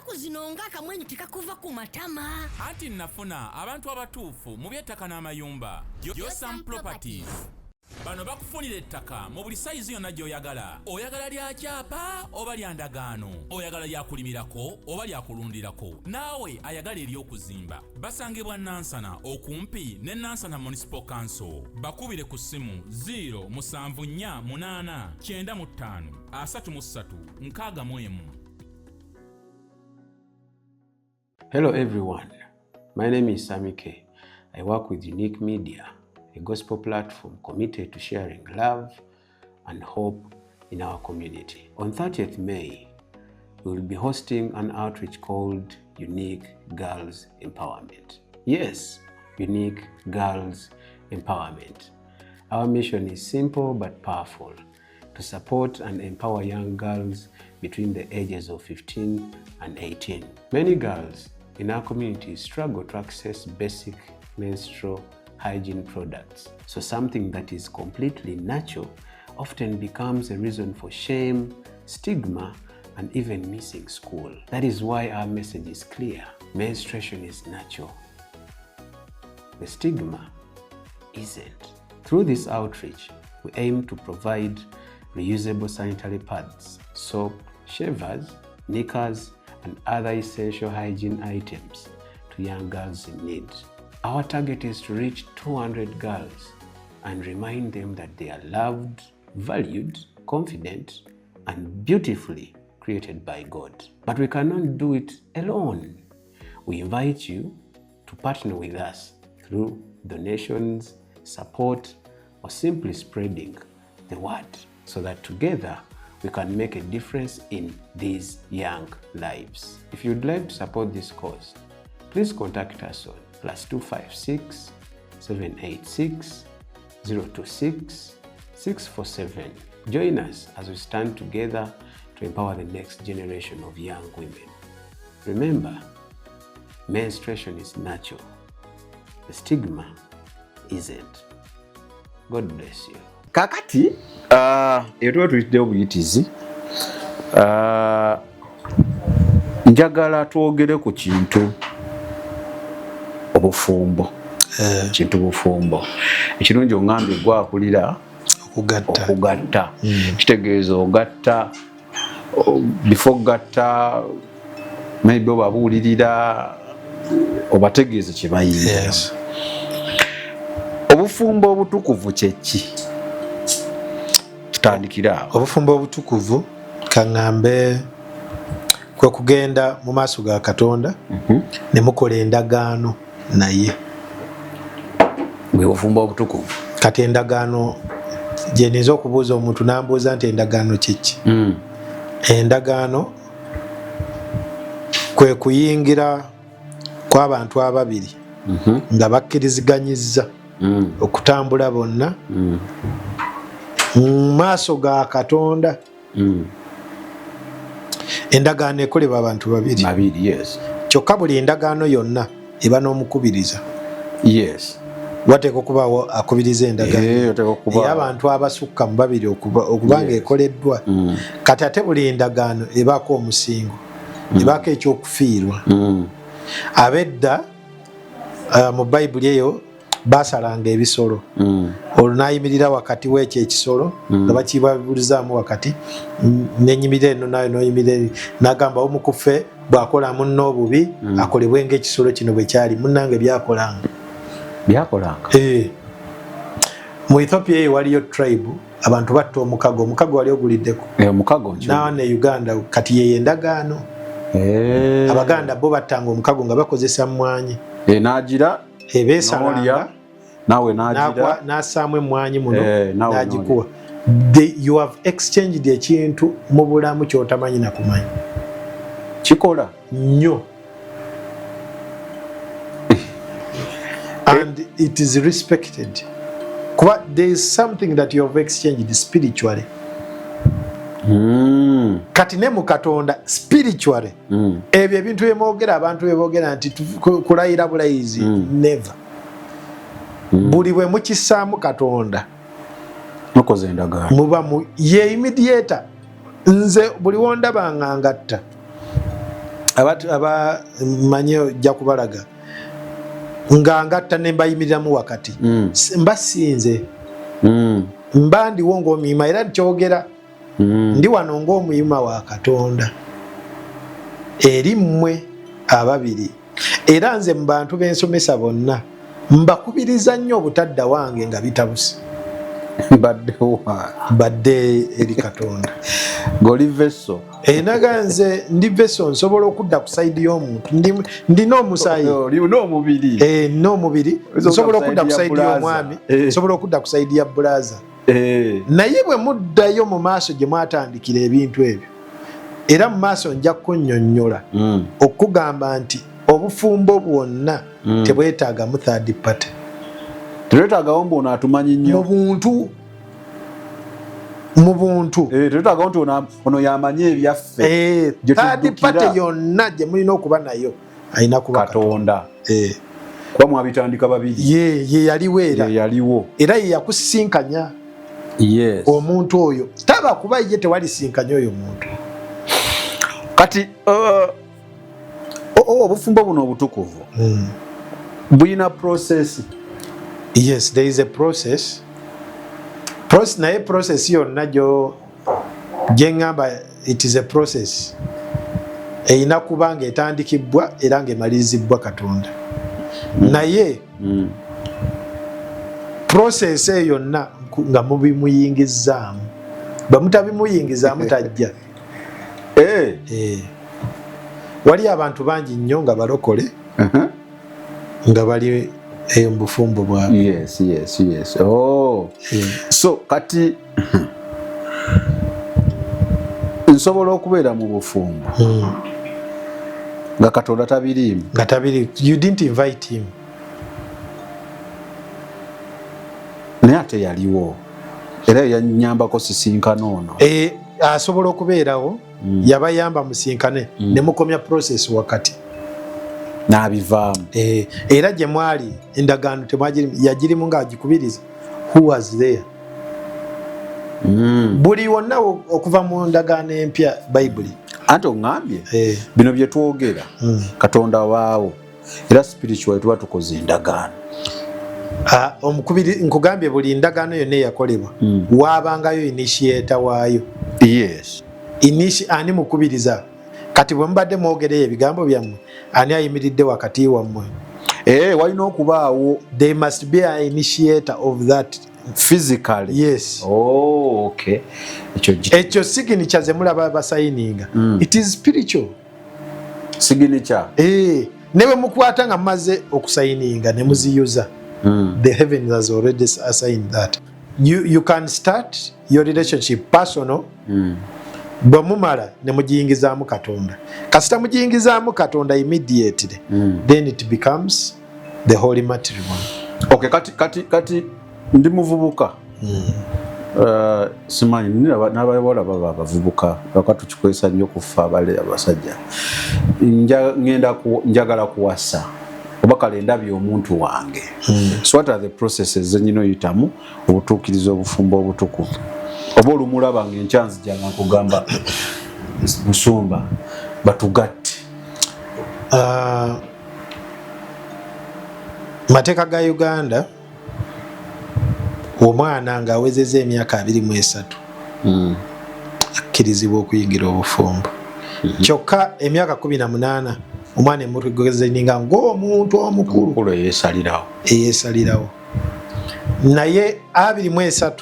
ennaku zino ng'akamwenyu tekakuva ku matama. Anti nafuna abantu abatuufu mu by'ettaka n'amayumba. Yosam Properties. Bano bakufunira ettaka mu buli sayizi yonna gy'oyagala. Oyagala lya kyapa oba lya ndagaano. Oyagala lya kulimirako oba lya kulundirako. Naawe ayagala ery'okuzimba. Basangibwa Nansana okumpi ne Nansana Municipal Council. Bakubire ku ssimu 0748533 Hello everyone, my name is Sami K. I work with Unique Media, a gospel platform committed to sharing love and hope in our community. On 30th May, we will be hosting an outreach called Unique Girls Empowerment. Yes, Unique Girls Empowerment. Our mission is simple but powerful: to support and empower young girls between the ages of 15 and 18. Many girls in our community struggle to access basic menstrual hygiene products. So something that is completely natural often becomes a reason for shame, stigma, and even missing school. That is why our message is clear. Menstruation is natural. The stigma isn't. Through this outreach, we aim to provide reusable sanitary pads, soap, shavers, knickers, and other essential hygiene items to young girls in need. Our target is to reach 200 girls and remind them that they are loved, valued, confident, and beautifully created by God. But we cannot do it alone. We invite you to partner with us through donations, support, or simply spreading the word so that together we can make a difference in these young lives. If you'd like to support this cause, please contact us on +256 786 026 647. Join us as we stand together to empower the next generation of young women. Remember, menstruation is natural. The stigma isn't. God bless you. Kakati era tuyitdewo buyitizi njagala twogere ku kintu obufumbo. Kintu bufumbo ekirungi oŋŋambye gwakulira okugatta. Kitegeeza ogatta before gatta maybe obabuulirira obategeeze kye bayingira. Obufumbo obutukuvu kye ki? Tutandikira awo. Obufumbo obutukuvu kaŋŋambe kwe kugenda mu maaso ga Katonda ne mukola endagaano naye. Bwe bufumbo obutukuvu. Kati endagaano gye nniza okubuuza omuntu n'ambuuza nti endagaano kye ki? Endagaano kwe kuyingira kw'abantu ababiri nga bakkiriziganyizza okutambula bonna mu maaso ga Katonda. Endagaano ekolebwa abantu babiri. Yes. Kyokka buli endagaano yonna eba n'omukubiriza. Yes. Wateeka okubaawo akubiriza endagaano. Era abantu abasukka mu babiri okuba ng'ekoleddwa. Kati ate buli endagaano ebaako omusingo, ebaako ekyokufiirwa. Abedda mu Bayibuli eyo basalanga ebisolo. Olwo n'ayimirira wakati w'ekyo ekisolo nga bakibabulizaamu wakati, n'enyimirira eno nayo n'oyimirira eri, n'agamba omu ku ffe bw'akola munno obubi akolebwe ng'ekisolo kino bwe kyali. Munnange byakolanga. Mu Ethiopia eyo waliyo tribe abantu batta omukago. Omukago wali oguliddeko. Nawa ne Uganda kati yeyo endagaano. Abaganda bo battanga omukago nga bakozesa mmwanyi. N'agira ebeesalanga nawe n'agira n'assaamu emmwanyi muno n'agikuwa. You have exchanged ekintu mu bulamu ky'otamanyi na kumanyi. Kikola nnyo. And it is respected. Kuba there is something that you have exchanged spiritually. Kati ne mu Katonda spiritually ebyo ebintu byemwogera abantu beboogera nti kulayira bulayizi never. Buli bwe mukissaamu Katonda mukoze endagaano muba ye immediate. Nze buli wondaba nga ngatta manyo jja kubalaga nga ngatta ne mbayimiriramu wakati mba sinze mba ndiwo ng'omuyima era kyogera ndi wano ng'omuyima wa Katonda eri mmwe ababiri era nze mu bantu b'ensomesa bonna mbakubiriza nnyo obutadda wange nga bitabuse badde eri Katonda ng'oli veso naga nze ndi veso nsobola okudda ku sayidi y'omuntu ndina omusaayi n'omubiri n'omubiri nsobola okudda ku sayidi y'omwami nsobola okudda ku sayidi ya bulaza naye bwe muddayo mu maaso gye mwatandikira ebintu ebyo era mu maaso nja kunnyonnyola okugamba nti obufumbo bwonna tebwetaaga mu third party tetwetaagawo mbu ono atumanyi nnyo mu buntu tetwetaagawo nti ono yamanyi ebyaffe third party yonna gye mulina okuba nayo alina kuba Katonda kuba mwabitandika babiri ye yaliwo era ye yakusisinkanya omuntu oyo taba kuba ye tewalisinkanya oyo muntu kati obufumbo buno obutukuvu buyina process. Yes, there is a process. Naye process yonna gyo gyengamba it is a process eyina kuba nga etandikibwa era nga emalirizibwa Katonda naye process eyo yonna nga mubimuyingizaamu bamutabimuyingizaamu tajja wali abantu bangi nnyo nga balokole nga bali mbufumbo bwabwe. Yes. Oh. So kati nsobola okubeera mu bufumbo nga Katonda tabiriimu. You didn't invite him. Naye ate yaliwo era yanyambako sisinkana ono. Asobola okubeerawo yabayamba musinkane ne mukomya process wakati n'abivaamu era gye mwali endagaano yagirimu ng'agikubiriza. Who was there? Buli wonna okuva mu ndagaano empya Bayibuli anti oŋŋambye bino bye twogera Katonda waawo era spiritual tuba tukoze endagaano. Omukubiri nkugambye buli ndagaano yonna eyakolebwa waabangayo initiator waayo. Yes. Ani mukubiriza kati bwe mubadde mwogereyo ebigambo byammwe ani ayimiridde wakati wammwe? Walina okubaawo. There must be an initiator of that physically. Yes. Oh, okay. Ekyo signature ze mulaba basayininga. It is spiritual. Signature. Ne bwe mukwata nga mumaze okusayininga ne muziyuza. The heavens has already assigned that. You can start your relationship personal. Bwe mumala ne mugiyingizaamu Katonda. Kasita mugiyingizaamu Katonda immediately, then it becomes the holy matrimony. Okay, kati ndi muvubuka. Simanyi n'abawala baba abavubuka wakati tukikwesa nnyo kufa abale abasajja. Njagala kuwasa oba kale ndabye omuntu wange. So what are the processes zenyino yitamu obutuukiriza obufumbo obutukuvu? Oba olumulaba ng'enkyanzi gyange nkugamba musumba batugatte. Mateeka ga Uganda omwana ng'awezezza emyaka 23 akkirizibwa okuyingira obufumbo. Kyokka emyaka 18 omwana emutegezeninga ng'omuntu omukulu eyeesalirawo. Naye 23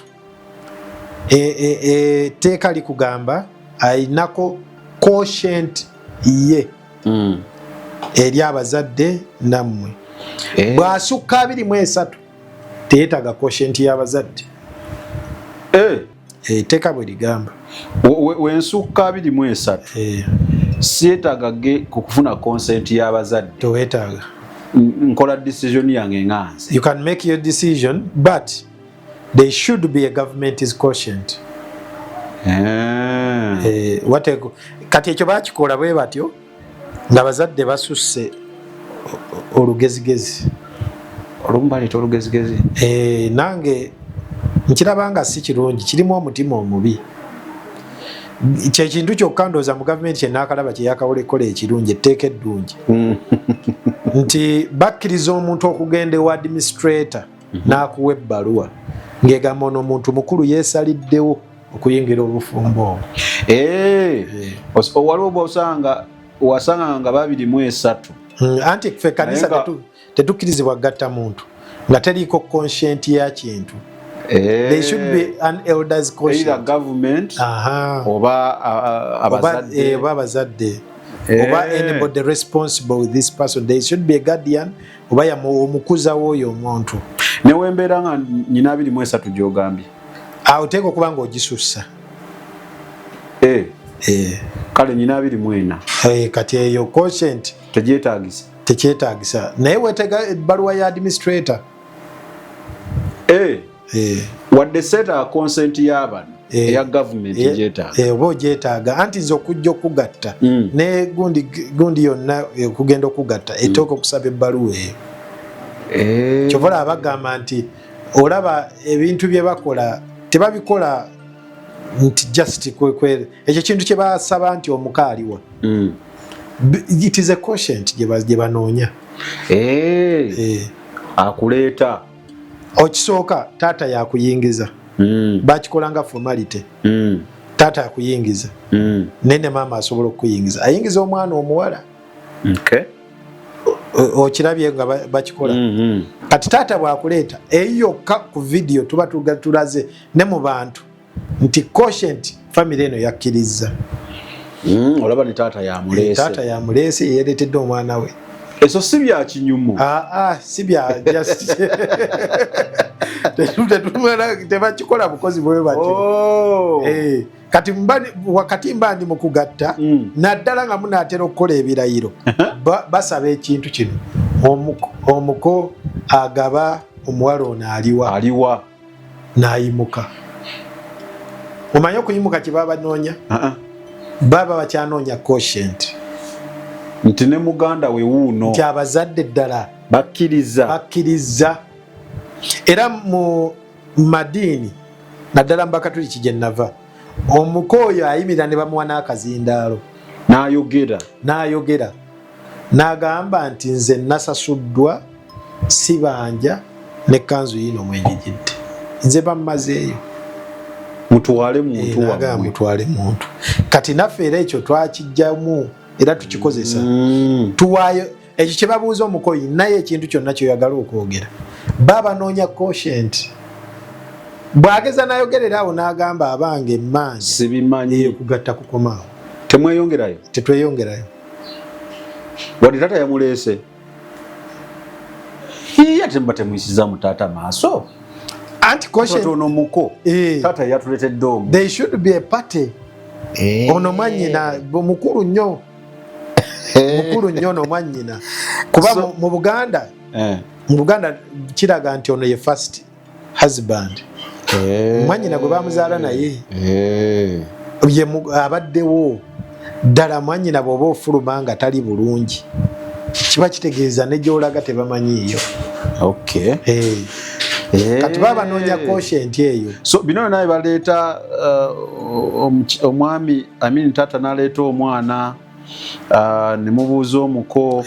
teeka likugamba ayinako quotient ye eri abazadde nammwe. Bw'asukka 23 teetaga quotient y'abazadde. Teeka bwe ligamba wensukka 23 sietaga kufuna consent y'abazadde. Toweetaaga. Nkola decision yange nganze. You can make your decision but there should be a government's quotient. Kati ekyo bakikola bwe batyo nga bazadde basusse olugezigezi. Olumbalita olugezigezi. Nange nkiraba nga si kirungi, kirimu omutima omubi. kyekintu kyokkandoza mu gavumenti kyenakalaba kyeyakakola ekirungi etteeka eddungi nti bakkiriza omuntu okugenda ewa administrator n'akuwa ebbaluwa ng'egamba ono omuntu mukulu yeesaliddewo okuyingira obufumbo obwo waliwo wasanga nga 23 anti ffe kanisa tetukkirizibwa gatta muntu nga teriiko conscient ya kintu. There should be an elders conscient. Either government oba abazadde oba anybody responsible with this person. There should be a guardian oba omukuza w'oyo omuntu. Newembeera nga nyina 23 gy'ogambye oteeka okuba ng'ogisussa kale nyina 24 kati eyo conscient tekyetaagisa naye weetega ebbaluwa ya administrator wadde seeta consent y'abantu eya gavumenti gyetaaga oba ogyetaaga anti nze okujja okugatta ne gundi yonna okugenda okugatta etooka okusaba ebbaluwa eyo kyovola abagamba nti olaba ebintu bye bakola tebabikola nti just kwekwere ekyo kintu kye basaba nti omuka aliwa it is a quotient gye banoonya akuleeta okisooka taata yakuyingiza bakikola nga formality taata yakuyingiza nene maama asobola okuyingiza ayingiza omwana omuwala okirabye nga bakikola kati taata bwakuleeta eyokka ku video tuba tulaze ne mu bantu nti quotient family eno yakkiriza olaba ne taata yamuleese yeeretedde omwana we eso si bya kinyumu si bya just tebakikola bukozi bwe batyo kati wakati mba ndi mu kugatta naddala nga munaatera okukola ebirayiro basaba ekintu kino omuko agaba omuwala ono aliwa n'ayimuka omanye okuyimuka kye baba banoonya baba bakyanoonya quotient nti ne muganda we wuuno nti abazadde ddala bakkiriza era mu madiini naddala mubakatuliki gye nava omuko oyo ayimirira ne bamuwa n'akazindaalo n'ayogera n'agamba nti nze nasasuddwa sibanja n'ekkanzu yino mwenjigidde nze bammazeeyo mutwale muntu kati naffe era ekyo twakijjamu era tukikozesa tuwaayo ekyo kye babuuza omukoyi naye ekintu kyonna kyoyagala okwogera baba noonya quotient bwageza nayogerera awo n'agamba abange emmanyi sibimanyi kugatta kukomaawo tetweyongerayo wadde taata yamuleese ate mba temuyisiza mu taata maaso anti ono muko taata yatuletedde omu there should be a party ono mwannyina mukulu nnyo n'omwannyina kuba mu Buganda kiraga nti ono ye first husband mwannyina gwe bamuzaala naye abaddewo ddala mwannyina bw'oba ofuluma nga tali bulungi kiba kitegeeza ne gy'olaga tebamanyiiyo kati baba banoonya quotient eyo so bino naye baleeta omwami taata n'aleeta omwana ne mubuuza omuko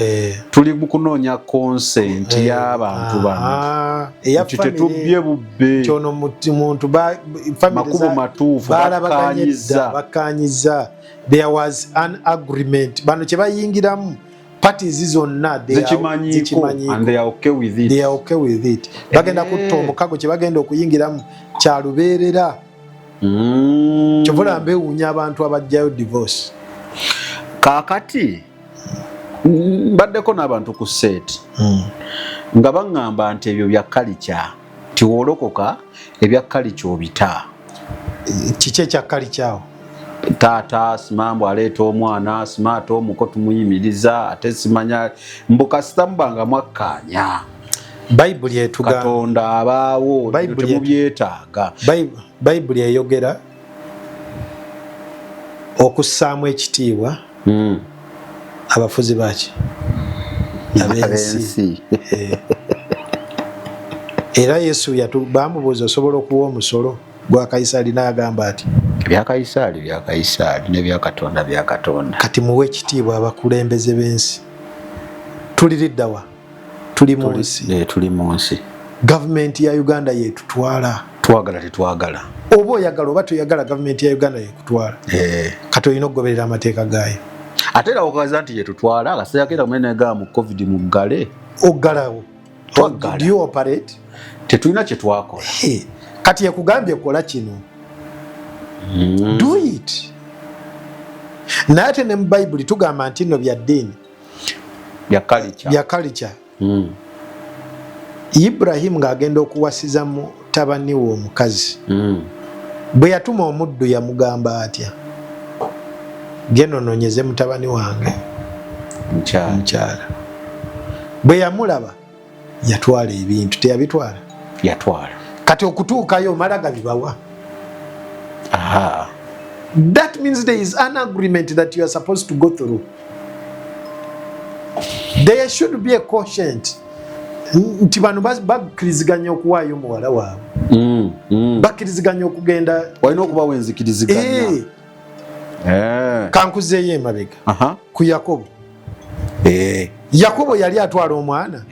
tuli mu kunoonya consent y'abantu bano nti tetubbye bubbe kyono muntu makubo matuufu bakkaanyiza there was an agreement bano kye bayingiramu parties zonna zikimanyiko and they are okay with it bagenda kutta omukago kye bagenda okuyingiramu kyalubeerera kyovula mbeewuunya abantu abajjayo divorce kaakati mbaddeko n'abantu ku seeti nga baŋŋamba nti ebyo bya kalica tiwolokoka ebya kalica obita kiki ekya kalicaawo taata simambu aleeta omwana simaata omuko tumuyimiriza ate simanya mbukasita mubanga mwakkaanya bayibuli etugamba katonda abaawo temubyetaaga bayibuli eyogera okussaamu ekitiibwa abafuzi baki ab'ensi era Yesu bamubuuza osobola okuwa omusolo gwa Kaisali n'agamba ati Ebya Kaisaali n'ebya Katonda bya Katonda. Kati muwe ekitiibwa abakulembeze b'ensi. Tuliriddawa. Tuli mu nsi. Gavumenti ya Uganda yetutwala. Twagala tetwagala. Oba oyagala oba toyagala gavumenti ya Uganda yekutwala. Kati olina okugoberera amateeka gaayo. Ate era okaza nti yetutwala akaseera kera mwene ga mu COVID muggale. Oggalawo. Did you operate? Tetulina kye twakola. Kati yakugambye kola kino. Do it. Naye ate ne mu Bayibuli tugamba nti nno bya ddiini. Bya culture. Ibrahim ng'agenda okuwasiza mutabani we omukazi. Bwe yatuma omuddu yamugamba atya? Genda onoonyeze mutabani wange mukyala. Bwe yamulaba yatwala ebintu, teyabitwala? Yatwala. Kati okutuukayo Malaga bibawa. That means there is an agreement that you are supposed to go through. There should be a quotient. Nti bano bakkiriziganya okuwaayo muwala waabwe. Bakkiriziganya okugenda. Walina okubawo enzikiriziganya. Kankuzeeyo emabega. Ku Yakobo. Yakobo yali atwala omwana.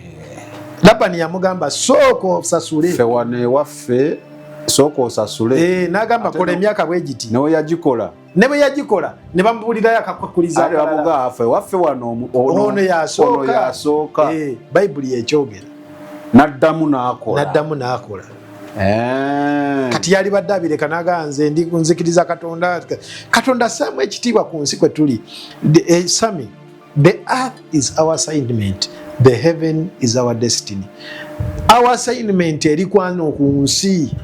Labani yamugamba sooka osasule. Ffe wano ewaffe sooka osasule. N'agamba kola emyaka bwe giti. Ne bwe yagikola. Ne bamubulirayo akakwakuliza akalala. Bamugaa ffe waffe wano ono yasooka. Bayibuli yekyogera. N'addamu n'akola. Kati yali badde abireka n'agamba nze ndi kunzikiriza Katonda. Katonda assaamu ekitiibwa ku nsi kwe tuli. Sami, the earth is our assignment. The heaven is our destiny. Our assignment eri kwano ku nsi.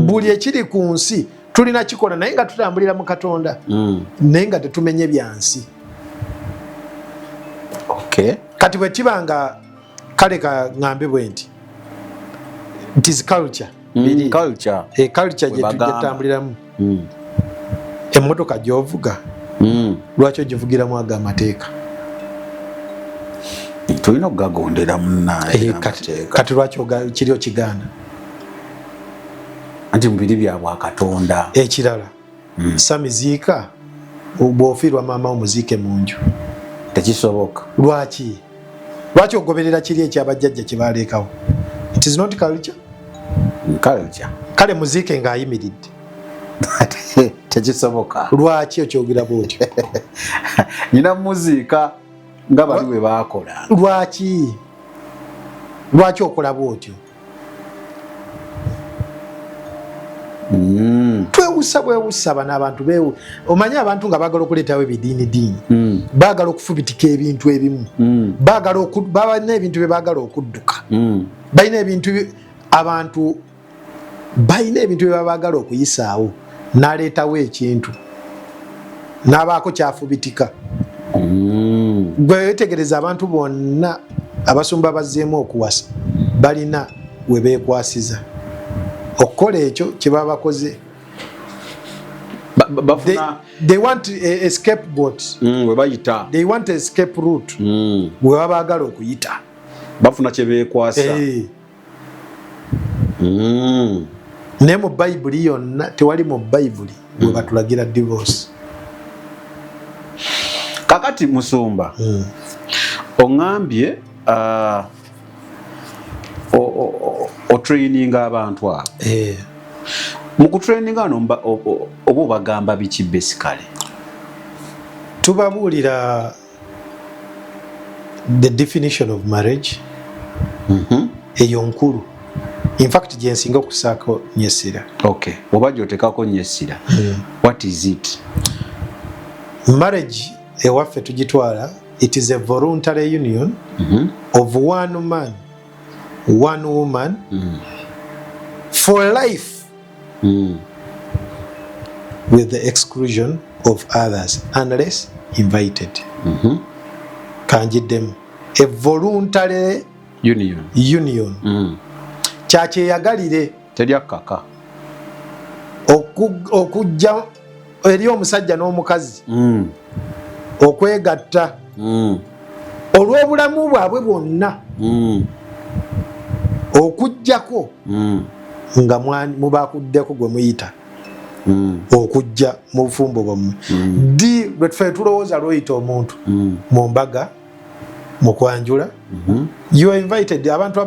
Buli ekiri ku nsi tulina kikola naye nga tutambulira mu Katonda. Naye nga tetumenye byansi. Kati bwe kibanga kale ka ngambe bwe nti it is culture. Culture gye tutambuliramu. Emmotoka gy'ovuga lwaki ogivugiramu aga amateeka? Tulina okugagondera munnaye. Kati lwaki kiri okigaana? Anti mubiri bya bwa Katonda. Ekirala samiziika bw'ofiirwa maama omuziike mu nju. Tekisoboka. Lwaki ogoberera kiri ekyabajjajja kye baleekawo? It is not culture. Kale muziike ng'ayimiridde. Tekisoboka. Lwaki okyogera bw'otyo? Nina muziika nga bali bwe baakola. Lwaki okola bw'otyo? Twewusa bano abantu omanyi abantu nga baagala okuleetawo ebidiinidiini. Baagala okufubitika ebintu ebimu. Balina ebintu bye baagala okudduka. Abantu balina ebintu bye baagala okuyisaawo. N'aleetawo ekintu. N'abaako kyafubitika. Gwe wetegereza abantu bonna abasumba bazzeemu okuwasa balina we beekwasiza. Okukola ekyo kye baba bakoze. They want a scapegoat. We bayita. They want a escape route. We baba baagala okuyita. Bafuna kye beekwasa. Naye mu Bayibuli yonna tewali mu Bayibuli we batulagira divorce. Kakati Musumba, ongambye training abantu abo. Mu kutraining ano oba obagamba biki basically? Tubabuulira the definition of marriage. Eyo nkulu. In fact, gye nsinga okusaako nyesira. Okay. Oba gy'oteekako nyesira. What is it? Marriage ewaffe tugitwala, it is a voluntary union of one man, one woman for life with the exclusion of others unless invited. Kanjiddemu. A voluntary union. Kyakyeyagalire. Teryakkaka. Okujja eri omusajja n'omukazi. Okwegatta. Olw'obulamu bwabwe bwonna. Okujjako nga mubakuddeko gwe muyita okujja mu bufumbo bwammwe di lwe tufe tulowooza lwoyita omuntu mu mbaga mu kwanjula you are invited abantu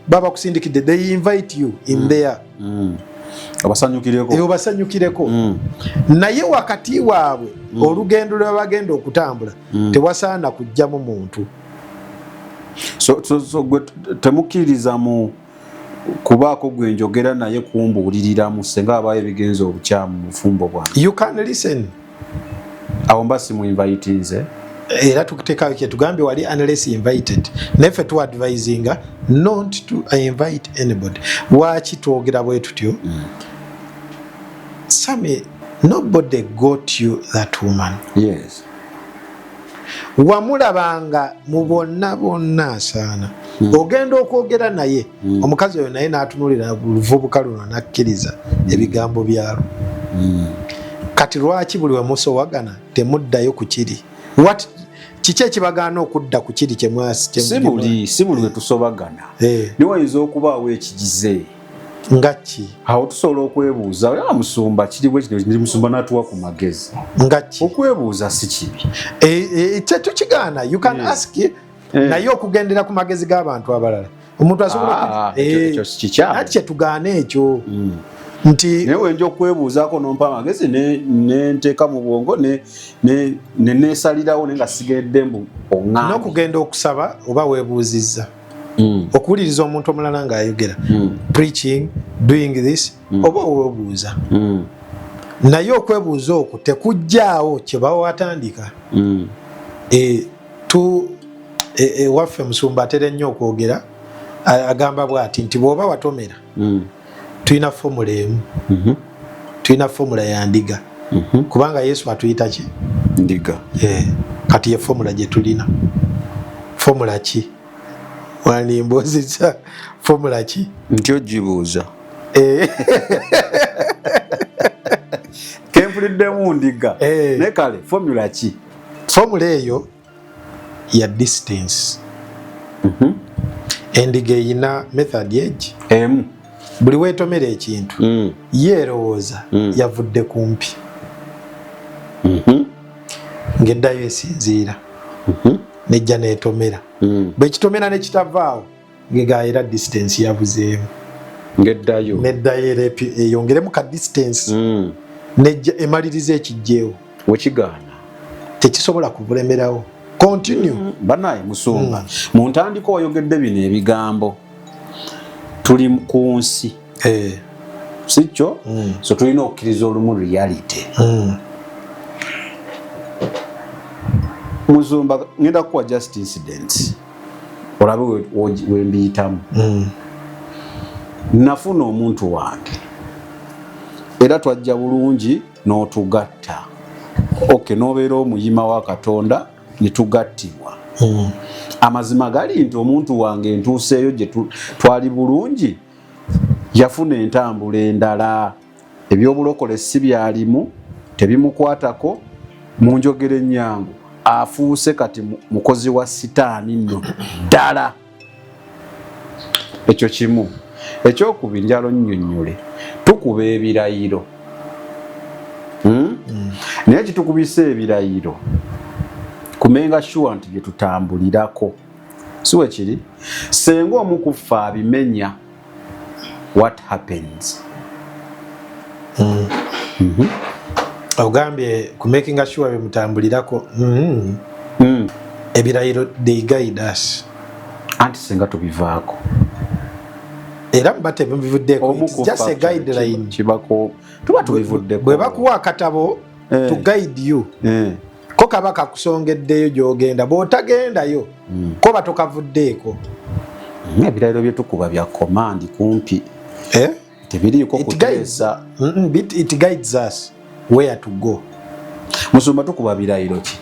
baba kusindikidde they invite you in there obasanyukireko naye wakati waabwe olugendo lwe bagenda okutambula tewasaana kujjamu muntu so temukkiririza mu kubaako gwe njogera naye kumbuuliriramu senga abaayo ebigenza obukyamu mu bufumbo bwange you can listen awo mba simuinvitinze era tukuteekayo kye tugambye wali unless invited neffe tuadvisinga not to invite anybody waaki twogera bwe tutyo Sami nobody got you that woman yes wamulabanga mu bonna asaana ogenda okwogera naye omukazi oyo naye n'atunulira luvubuka luno nakkiriza ebigambo byalo kati lwaki buli wemusowagana temuddayo ku kiri kiki ekibagaana okudda ku kiri si buli we tusobagana niwayinza okubaawo ekigize nga ki awo tusobola okwebuuza musumba kiri bwe kino musumba n'atuwa ku magezi nga ki okwebuuza si kibi tetukigaana you can ask naye okugendera ku magezi g'abantu abalala omuntu asobola kye tugaana ekyo nti naye wenja okwebuuzaako nompa amagezi nenteeka mu bwongo neneesalirawo naye nga sigedde mbu oŋŋambye n'okugenda okusaba oba weebuuzizza okuwuliriza omuntu omulala ng'ayogera preaching doing this oba weebuuza naye okwebuuza okwo tekujjaawo kye bawatandika waffe musumba atera ennyo okwogera agamba bw'ati nti bw'oba watomera tulina fomula emu tulina fomula ya ndiga kubanga Yesu atuyita ki ndiga kati ye fomula gye tulina fomula ki wanimbuuzizza fomula ki nti ogibuuza kenfuliddemu ndiga ne kale fomula ki fomula eyo ya distance endiga eyina method egi emu buli weetomera ekintu yeerowooza yavudde kumpi ng'eddayo esinziira nejja neetomera bwekitomera nekitavaawo ng'egaayera distance yabuzeemu ng'eddayo neddayo eyongeremu ka distance nejja emaliriza ekijjeewo wekigaana tekisobola kubulemerawo continue banaye musumba mu ntandiko wayogedde bino ebigambo tuli ku nsi si kyo so tulina okukkiriza olumu reality musumba ngenda kuwa just incidents olabe wembiyitamu nafuna omuntu wange era twajja bulungi n'otugatta n'obeera omuyima wa Katonda netugattibwa amazima gali nti omuntu wange ntuuseeyo gye twali bulungi yafuna entambula endala ebyobulokole si byalimu tebimukwatako mu njogera ennyangu afuuse kati mukozi wa sitaani nno ddala ekyo kimu ekyokubiri njalo nnyonnyole tukuba ebirayiro naye kitukubisa ebirayiro kumenga sure nti bye tutambulirako si we kiri senga omu ku ffe abimenya what happens ogambye ku making sure bye mutambulirako ebirayiro they guide us anti senga tubivaako era muba tebivuddeeko just a guideline kibako tuba tubivuddeko bwe bakuwa akatabo to guide you ko kaba kakusongeddeyo gy'ogenda bw'otagendayo ko batokavuddeeko ebirayiro bye tukuba bya command kumpi tebiriiko kuteesa it guides us where to go musumba tukuba birayiro ki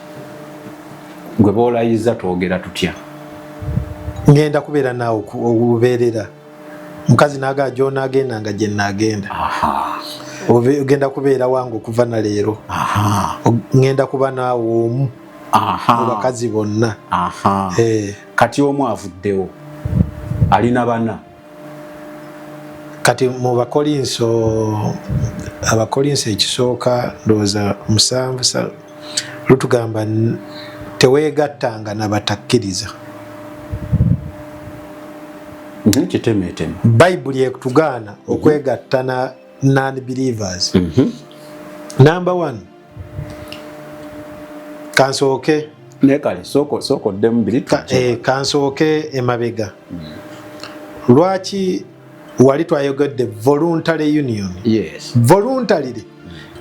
gwe boolayiza twogera tutya ngenda kubeera naawe obubeerera mukazi naga gy'onaagenda nga gye naagenda ogenda kubeera wange okuva na leero ngenda kuba naawe omu mu bakazi bonna kati omu avuddewo alina bana kati mu bakolinso abakolinso ekisooka ndowooza 7 lutugamba teweegattanga n'abatakkiriza. Kitemeteme Bayibuli ekutugaana okwegatta na non-believers. Number 1 kansooke nekale soko ddemu biri kansooke emabega. Lwaki wali twayogedde voluntary union? Yes. Voluntary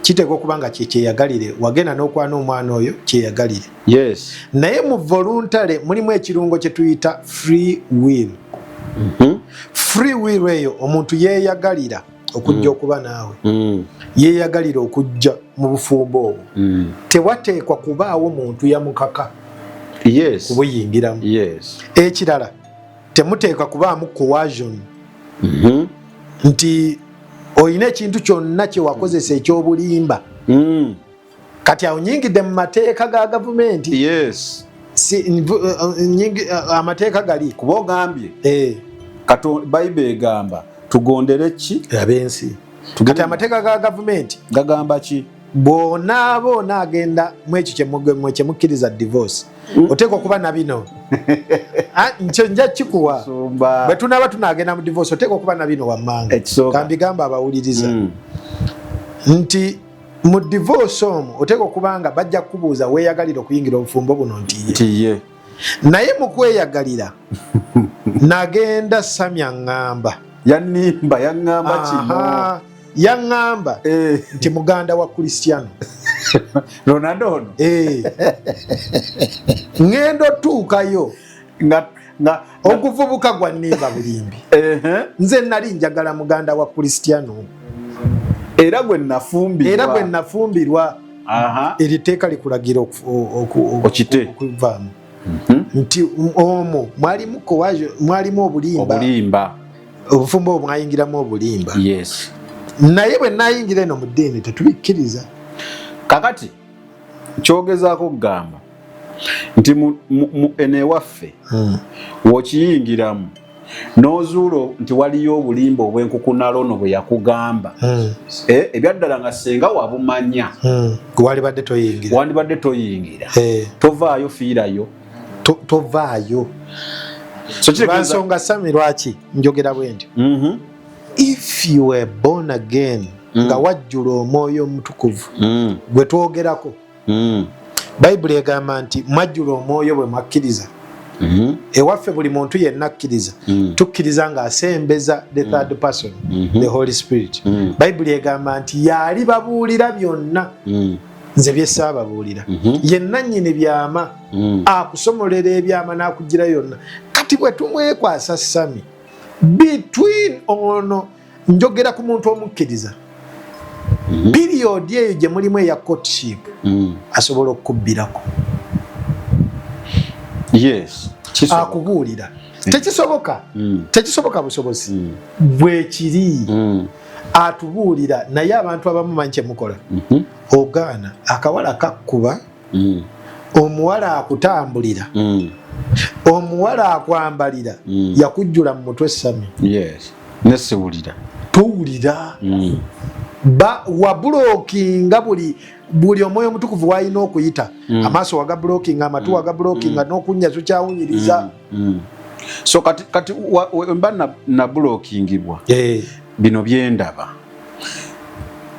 kiteekwa okuba nga kyeyagalire, wagenda n'okwana omwana oyo kyeyagalire. Yes. Naye mu voluntary mulimu ekirungo kye tuyita free will. Free will eyo omuntu yeeyagalira okujja okuba naawe, yeeyagalira okujja mu bufumbo obwo. Tewateekwa kubaawo muntu yamukaka kubuyingiramu. Ekirala temuteekwa kubaamu coercion, nti oyina ekintu kyonna kye wakozesa ekyobulimba. Kati awo nyingidde mu mateeka ga gavumenti. Amateeka gali kuba ogambye Bayibuli egamba tugondere ki abensi. Kati amateeka ga gavumenti gagamba ki? Bonna agenda mu ekyo kye mukkiriza divorce, oteekwa okuba na bino. Nkyo nja kikuwa bwe tunaaba tunaagenda mu divorce, oteekwa okuba na bino wammanga. Kambigamba abawuliriza nti mu divorce omwo oteekwa okuba nga bajja kukubuuza weeyagalira okuyingira obufumbo buno ntiye. Naye mu kweyagalira nagenda Samya ngamba yaŋŋamba kino yaŋŋamba nti muganda wa Cristiano Ronaldo ono ngendo tuukayo okuvubuka gwa nnimba bulimbi. Nze nali njagala muganda wa Cristiano era gwe nafumbirwa eriteeka likulagira okuvaamu nti omwo mwalimu obulimba, obufumbo obwo mwayingiramu obulimba. Naye bwe nayingira eno mu ddiini tetubikkiriza. Kakati kyogezaako kugamba nti eno ewaffe wokiyingiramu n'ozuula nti waliyo obulimba obw'enkukunalono bwe yakugamba, ebyaddala nga senga wabumanya wandibadde toyingira, tovaayo, fiirayo, tovaayo. Lwansonga Sami, lwaki njogera bwe ntyo? If you were born again nga wajjula omwoyo omutukuvu gwe twogerako, Bayibuli egamba nti mwajjula omwoyo bwe mwakkiriza. Ewaffe buli muntu yenna akkiriza, tukkiriza ng'asembeza the third person, the Holy Spirit. Bayibuli egamba nti yali babuulira byonna nze bye saababuulira. Yenna nnyini byama, akusomolera ebyama n'akugira yonna. Kati bwe tumwekwasa Sami, between ono njogera ku muntu omukkiriza, period eyo gye mulimu eya courtship asobola okukubbirako. Akubuulira tekisoboka busobozi bwe kiri, atubuulira. Naye abantu abamu manyi kyemukola, ogaana akawala kakkuba, omuwala akutambulira, omuwala akwambalira, yakujjula mu mutwe Sami. nesiwulira tuwulira wabulookinga buli omwoyo omutukuvu wayina okuyita amaaso waga bulookinga, amatu waga bulookinga, n'okunnya tukyawunyiriza. So kati mba na bulookingibwa bino byendaba,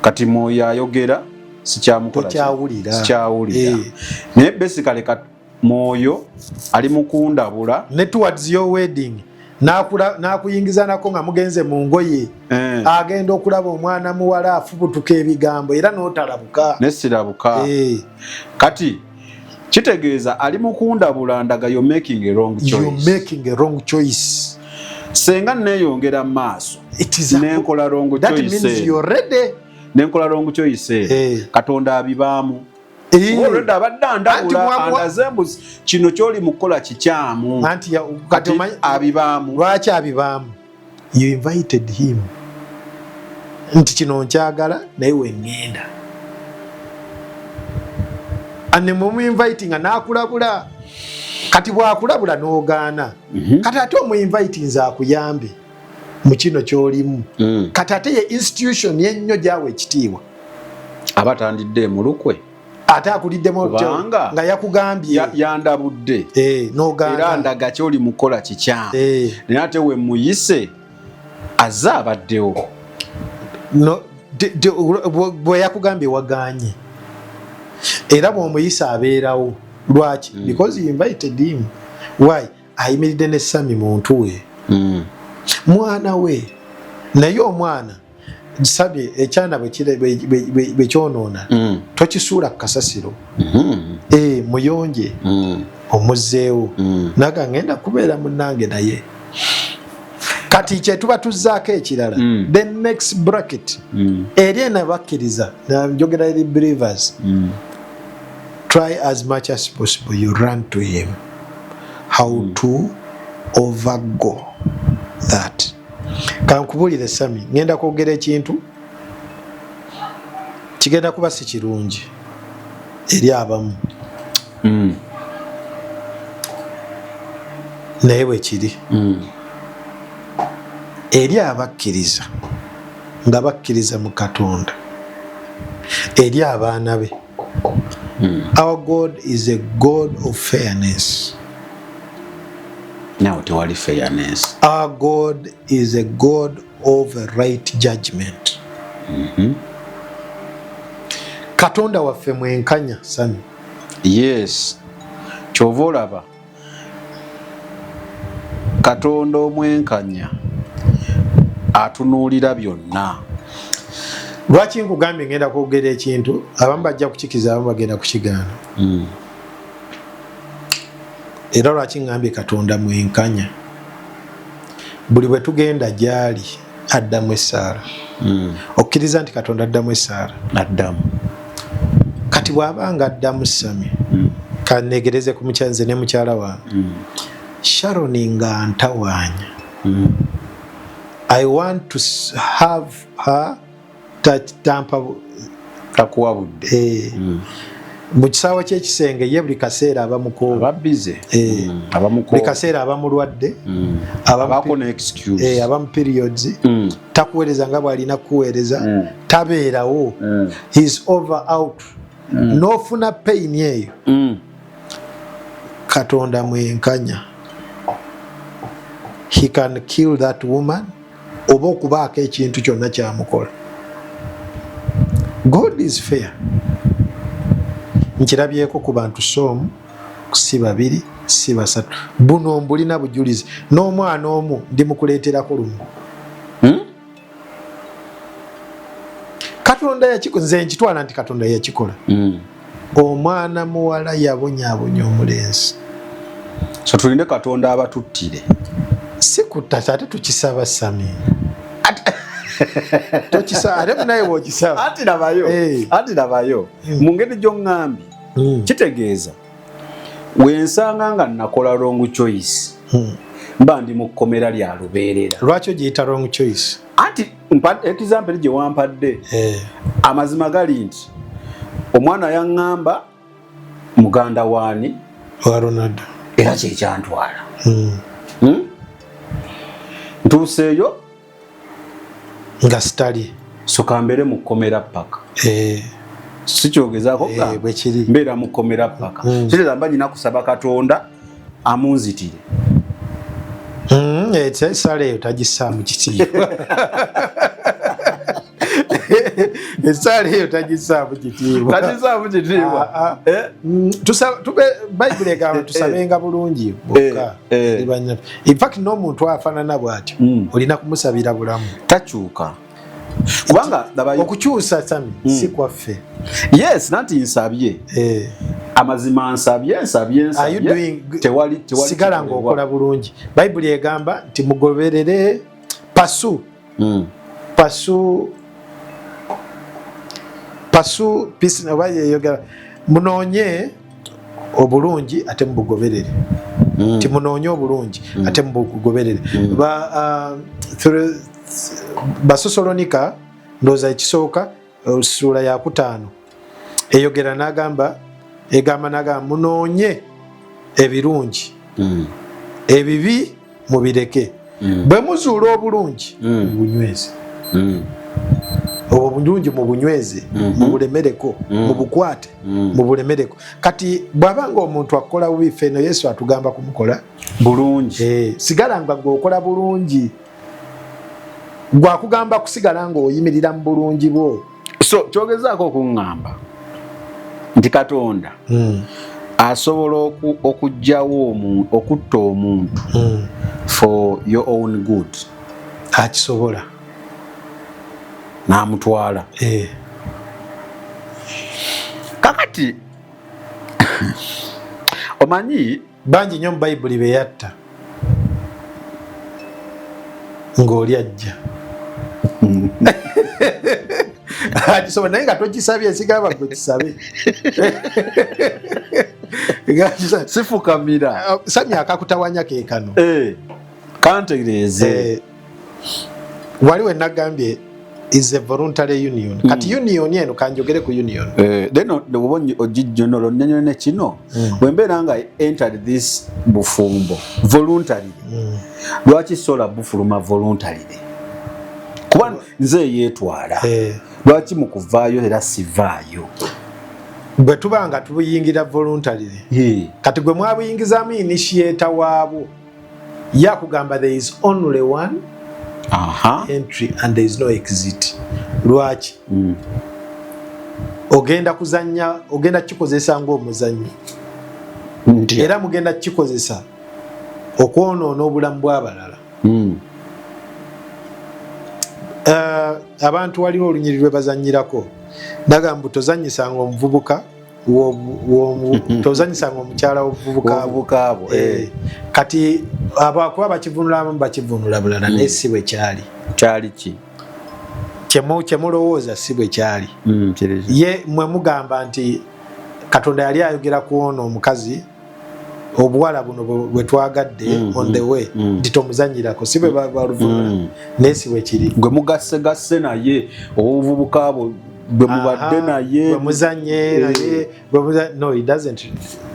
kati mwoyo ayogera sikyamukola, sikyawulira. Naye basically mwoyo ali mukundabula ne towards your wedding nakuyingiza nako nga mugenze mu ngoye, agenda okulaba omwana muwala afubutuka ebigambo era n'otalabuka nesirabuka. Kati kitegeeza ali mukundabula ndaga you're making a wrong choice. Senga neeyongera mu maaso nenkola wrong choice, Katonda abibaamu. Olwedde abadde andabula andazembuzi kino kyoli mukola kikyamu, kati abibaamu. Lwaki abibaamu? You invited him nti kino nkyagala naye wengenda, ane mumuinvitinga n'akulabula. Kati bwakulabula n'ogaana, kati ate omuinvitinze akuyambe mu kino ky'olimu kati ate ye institution yennyo gyawe ekitiibwa abatandidde mu lukwe ate akuliddemu nga yakugambye yandabudde era ndaga kyoli mukola kikyamu naye ate we muyise azze abaddewo bwe yakugambye waganye era bw'omuyisa abeerawo lwaki because you invited him why ayimiridde ne Sami muntu we mwana we naye omwana sabye ekyana bwe kyonoona tokisuula ku kasasiro muyonje omuzzeewo naga ngenda kubeera munnange naye kati kyetuba tuzzaako ekirala the next bracket eri enabakkiriza njogera eri believers try as much as possible you run to him how to overgo that kankubulire Sami ngenda kwogera ekintu kigenda kuba si kirungi eri abamu naye bwe kiri eri abakkiriza nga bakkiriza mu Katonda eri abaana be our God is a God of fairness. Now tewali fairness. Our God is a God of a right judgment. Katonda waffe mwenkanya Sami. Yes. Kyova olaba Katonda omwenkanya atunuulira byonna. Lwaki nkugambye ngenda kwogera ekintu abamu bajja kukikiza abamu bagenda kukigaana. Era lwaki ngambye Katonda mwenkanya buli bwe tugenda gyali addamu essaala okkiriza nti Katonda addamu essaala addamu kati bw'abanga addamu Sami kanegereze ku mukyanze ne mukyala wange Sharoni nga ntawaanya I want to have her tampa takuwabudde mu kisaawe ky'ekisenge ye buli kaseera abamukoba ababize buli kaseera abamulwadde abako ne excuse abamu periods takuweereza nga bw'alina kuweereza tabeerawo he is over out n'ofuna pain eyo Katonda mwenkanya he can kill that woman oba okubaako ekintu kyonna kyamukola. God is fair. Nkirabyeko ku bantu somu si babiri si basatu buno mbulina bujulizi n'omwana omu ndi mukuleeterako lumu Katonda yakikola nze nkitwala nti Katonda yakikola omwana muwala yabonyaabonya omulenzi so tulinde Katonda abatuttire si kutata ate tukisaba Sami tokisa ate naye wokisaba ati nabayo mu ngeri gy'oŋŋambi kitegeeza wensanga nga nakola wrong choice mba ndi mu kkomera lya lubeerera. Lwaki ogiyita wrong choice? Anti example gye wampadde amazima gali nti omwana yaŋŋamba muganda waani wa Ronaldo era kyekyantwala ntuuseeyo nga sitali soka mbere mu kkomera paka sikyogezaako bwe kiri mbeera mu kkomera paka kireza mba nyina kusaba Katonda amunzitire esala eyo tagisaamu kitiibwa esala eyo tagisaamu kitiibwa bayibuli egamba tusabenga bulungi bokka infact n'omuntu afaanana bw'atyo olina kumusabira bulamu takyuka kubanga okukyusa Sami si kwaffe. Yes nanti nsabye amazima nsabye sigala ng'okola bulungi. Bayibuli egamba nti mugoberere pasu munoonye obulungi ate mubugoberere nti munoonye obulungi ate mubugoberere. Basosolonika ndooza ekisooka ssuula ya 5 eyogera n'agamba munoonye ebirungi ebibi mubireke bwe muzuula obulungi mu bunyweze obwo bulungi mu bunyweze mu bulemereko mu bukwate mu bulemereko kati bw'abanga omuntu akola bubi ffeno Yesu atugamba kumukola bulungi sigala nga gwokola bulungi gwakugamba kusigala nga oyimirira mu bulungi bwo so kyogezaako okuŋŋamba nti Katonda asobola okugyawo okutta omuntu for your own good akisobola n'amutwala kakati omanyi bangi nnyo mu Bayibuli be yatta ng'oli ajja akisobola naye nga tokisabye sigamba gwe kisabe sifukamira samya akakutawanya kekano kantegeeze waliwo enagambye is a voluntary union kati union eno kanjogere ku union then obonye ojijjono nyonyone kino wembeera nga entered this bufumbo voluntary lwaki sola bufuluma voluntary kuba nze yeetwala lwaki mukuvaayo era sivaayo bwe tubanga tubuyingira voluntary kati gwe mwabuyingizaamu initiator waabwo yakugamba there is only one entry and there is no exit lwaki ogenda kuzanya ogenda kikozesa ng'omuzannyo era mugenda kikozesa okwonoona obulamu bw'abalala abantu waliwo olunyiri lwe bazanyirako nagamba tozanyisanga omuvubuka tozanyisanga omukyala w'obuvubuka abo kati abakuba bakivunulamu bakivunula bulala naye si bwe kyali ki kyemulowooza si bwe kyali ye mwe mugamba nti Katonda yali ayogera ku ono omukazi obuwala buno bwe twagadde on the way nti tomuzanyirako si bwe baluvunula naye si bwe kiri gwe mugasse naye obuvubuka abo bwe mubadde naye bwe muzanye naye no he doesn't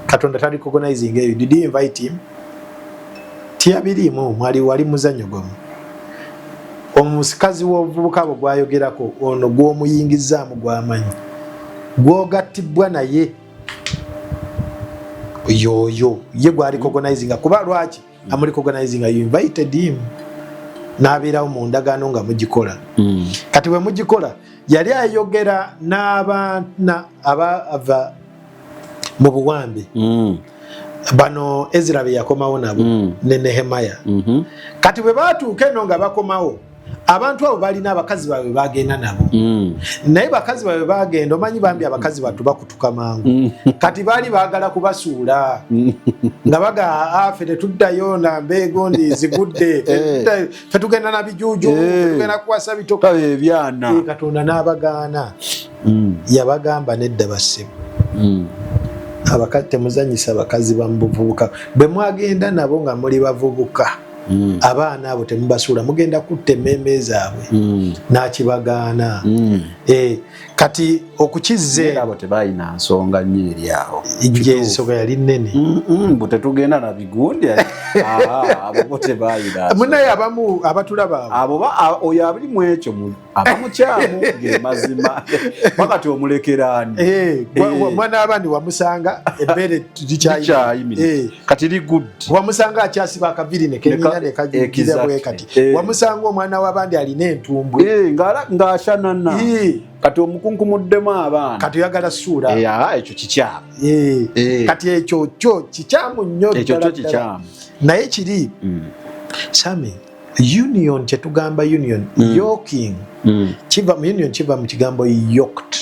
Katonda tali recognizing you did you invite him tiyabirimu mwali wali muzanyo gwamu omusikazi w'obuvubuka abo gwayogerako ono gw'omuyingizaamu gwamanyi gwogattibwa naye yoyo ye gwali recognizing kuba lwaki amuli recognizing you invited him n'abeerawo mu ndagaano nga mugikola kati bwe mugikola yali ayogera n'abaana ava mu buwambe bano Ezra be yakomawo nabo ne Nehemaya kati bwe baatuuka eno nga bakomawo abantu abo balina abakazi baabwe bagenda nabo naye bakazi baabwe bagenda omanyi bambi abakazi battu bakutuka mangu kati baali baagala kubasuula nga baga afe tetuddayo na mbeego ndizigudde tetugenda na bijuju tetugenda kuwasa bitoka ebyana Katonda n'abagaana yabagamba nedda bassebo abakazi temuzanyisa abakazi bamubuvubuka bwe mwagenda nabo nga muli bavubuka abaana abo temubasuula mugenda kutta emmeme zaabwe n'akibagaana kati okukizze abo tebalina nsonga nnyo eri awo ensonga yali nnene bwe tetugenda na bigundi abo bo tebalina munaye abamu abatulaba abo oyo abirimu ekyo abamukyamu ge mazima wakati omulekeraani mwana abandi wamusanga ebbeere likyayimira kati ligudde wamusanga akyasiba akavirine kenyina nekagira bwe kati wamusanga omwana w'abandi alina entumbwe ng'ashanana kati omukunkumuddemu abaana kati oyagala ssuula ekyo kikyamu kati ekyo kyo kikyamu nnyo naye kiri sami union kyetugamba union yoking union kiva mu kigambo yoked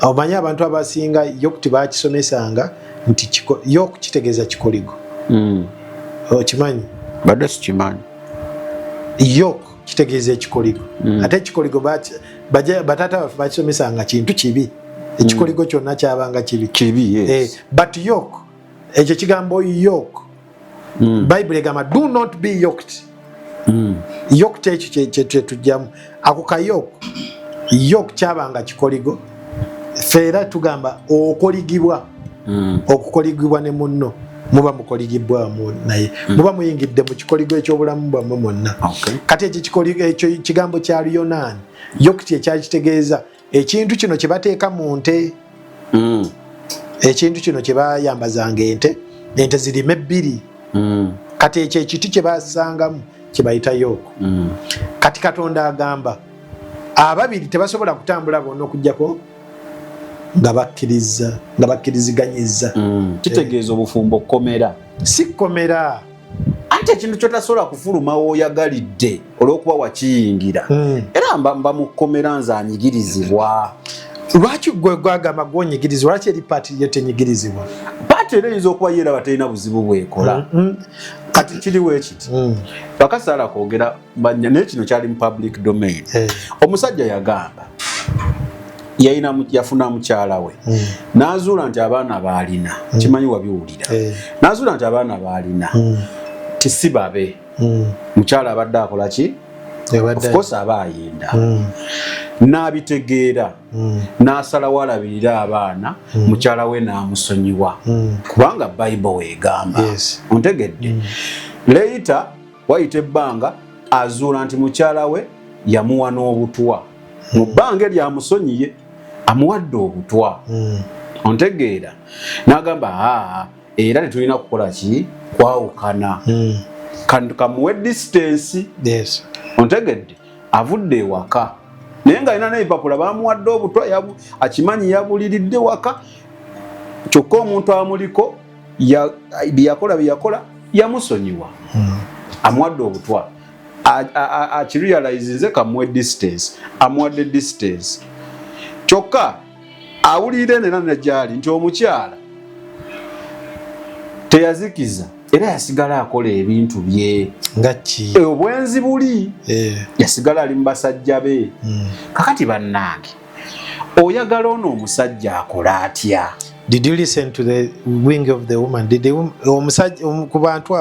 omanyi abantu abasinga yoked bakisomesanga nti yok kitegeeza kikoligo okimanyi badde sikimanyi yok kitegeeza ekikoligo ate ekikoligo batata baffe bakisomesanga kintu kibi ekikoligo kyonna kyabanga kibi but yok ekyo kigambo yok Bible egamba do not be yoked yoked ekyo kyetujjamu ako kayok yok kyabanga kikoligo feera tugamba okukoligibwa ne munno muba mukoligibwamu naye muba muyingidde mu kikoligo ekyobulamu bwammwe mwonna. Kati ekyo kigambo kya Luyonaani Yokti ekyali kitegeeza ekintu kino kye bateeka mu nte, ekintu kino kye bayambazanga ente zirime 2. Kati ekyo ekiti kye basangamu kye bayita Yooko. Kati Katonda agamba ababiri tebasobola kutambula bonna okujjako nga bakkiriziganyizza. Kitegeeza obufumbo komera. Si komera. Ate ekintu kyotasobola kufuluma w'oyagalidde olw'okuba wakiyingira. Era mba mu komera nze anyigirizibwa. Lwaki gwe gwagamba gwonyigirizibwa? Lwaki eri paati yo tenyigirizibwa? Paati era eyinza okuba yeeraba terina buzibu bwekola. Kati kiriwo ekiti. Bakasaala kwogera naye kino kyali mu public domain. Omusajja yagamba yafuna mukyala we n'azuula nti abaana baalina kimanyi wabiwulira n'azuula nti abaana baalina tisibabe mukyala abadde akola ki of course aba ayenda n'abitegeera n'asalawo alabirira abaana mukyala we n'amusonyiwa kubanga Bible weegamba ontegedde leeta wayita ebbanga azuula nti mukyala we yamuwa n'obutwa mu bbanga eryamusonyiye amuwadde obutwa ontegeera n'agamba era tetulina kukola ki kwawukana kamuwe distance ontegedde avudde ewaka naye nga alina n'ebipapula bamuwadde obutwa akimanyi yabuliridde waka kyokka omuntu amuliko byeyakola yamusonyiwa amuwadde obutwa akirealize nze kamuwe distance amuwadde distance kyokka awulire nera nejali nti omukyala teyazikiza era yasigala akola ebintu bye ngaki obwenzi buli yasigala ali mu basajja be kakati bannange oyagala ono omusajja akola atya? Did you listen to the wing of the woman? Did the omusajja ku bantu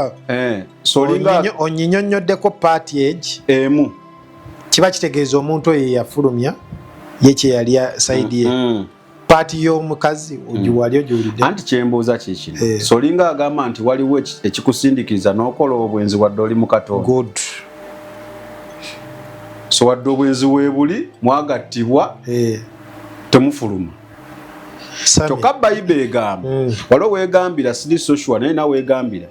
solinga onyinyonyoddeko party age emu kiba kitegeeza omuntu oyo yafulumya yekye yali saidi ye party y'omukazi ogiwali ogiwulidde anti kyembuuza kikino solinga agamba nti waliwo ekikusindikiza n'okola obwenzi wadde oli mu Katonda. Good. So wadde obwenzi weebuli mwagattibwa temufuluma kyokka Bible egamba waliwo weegambira siri social naye nawe weegambira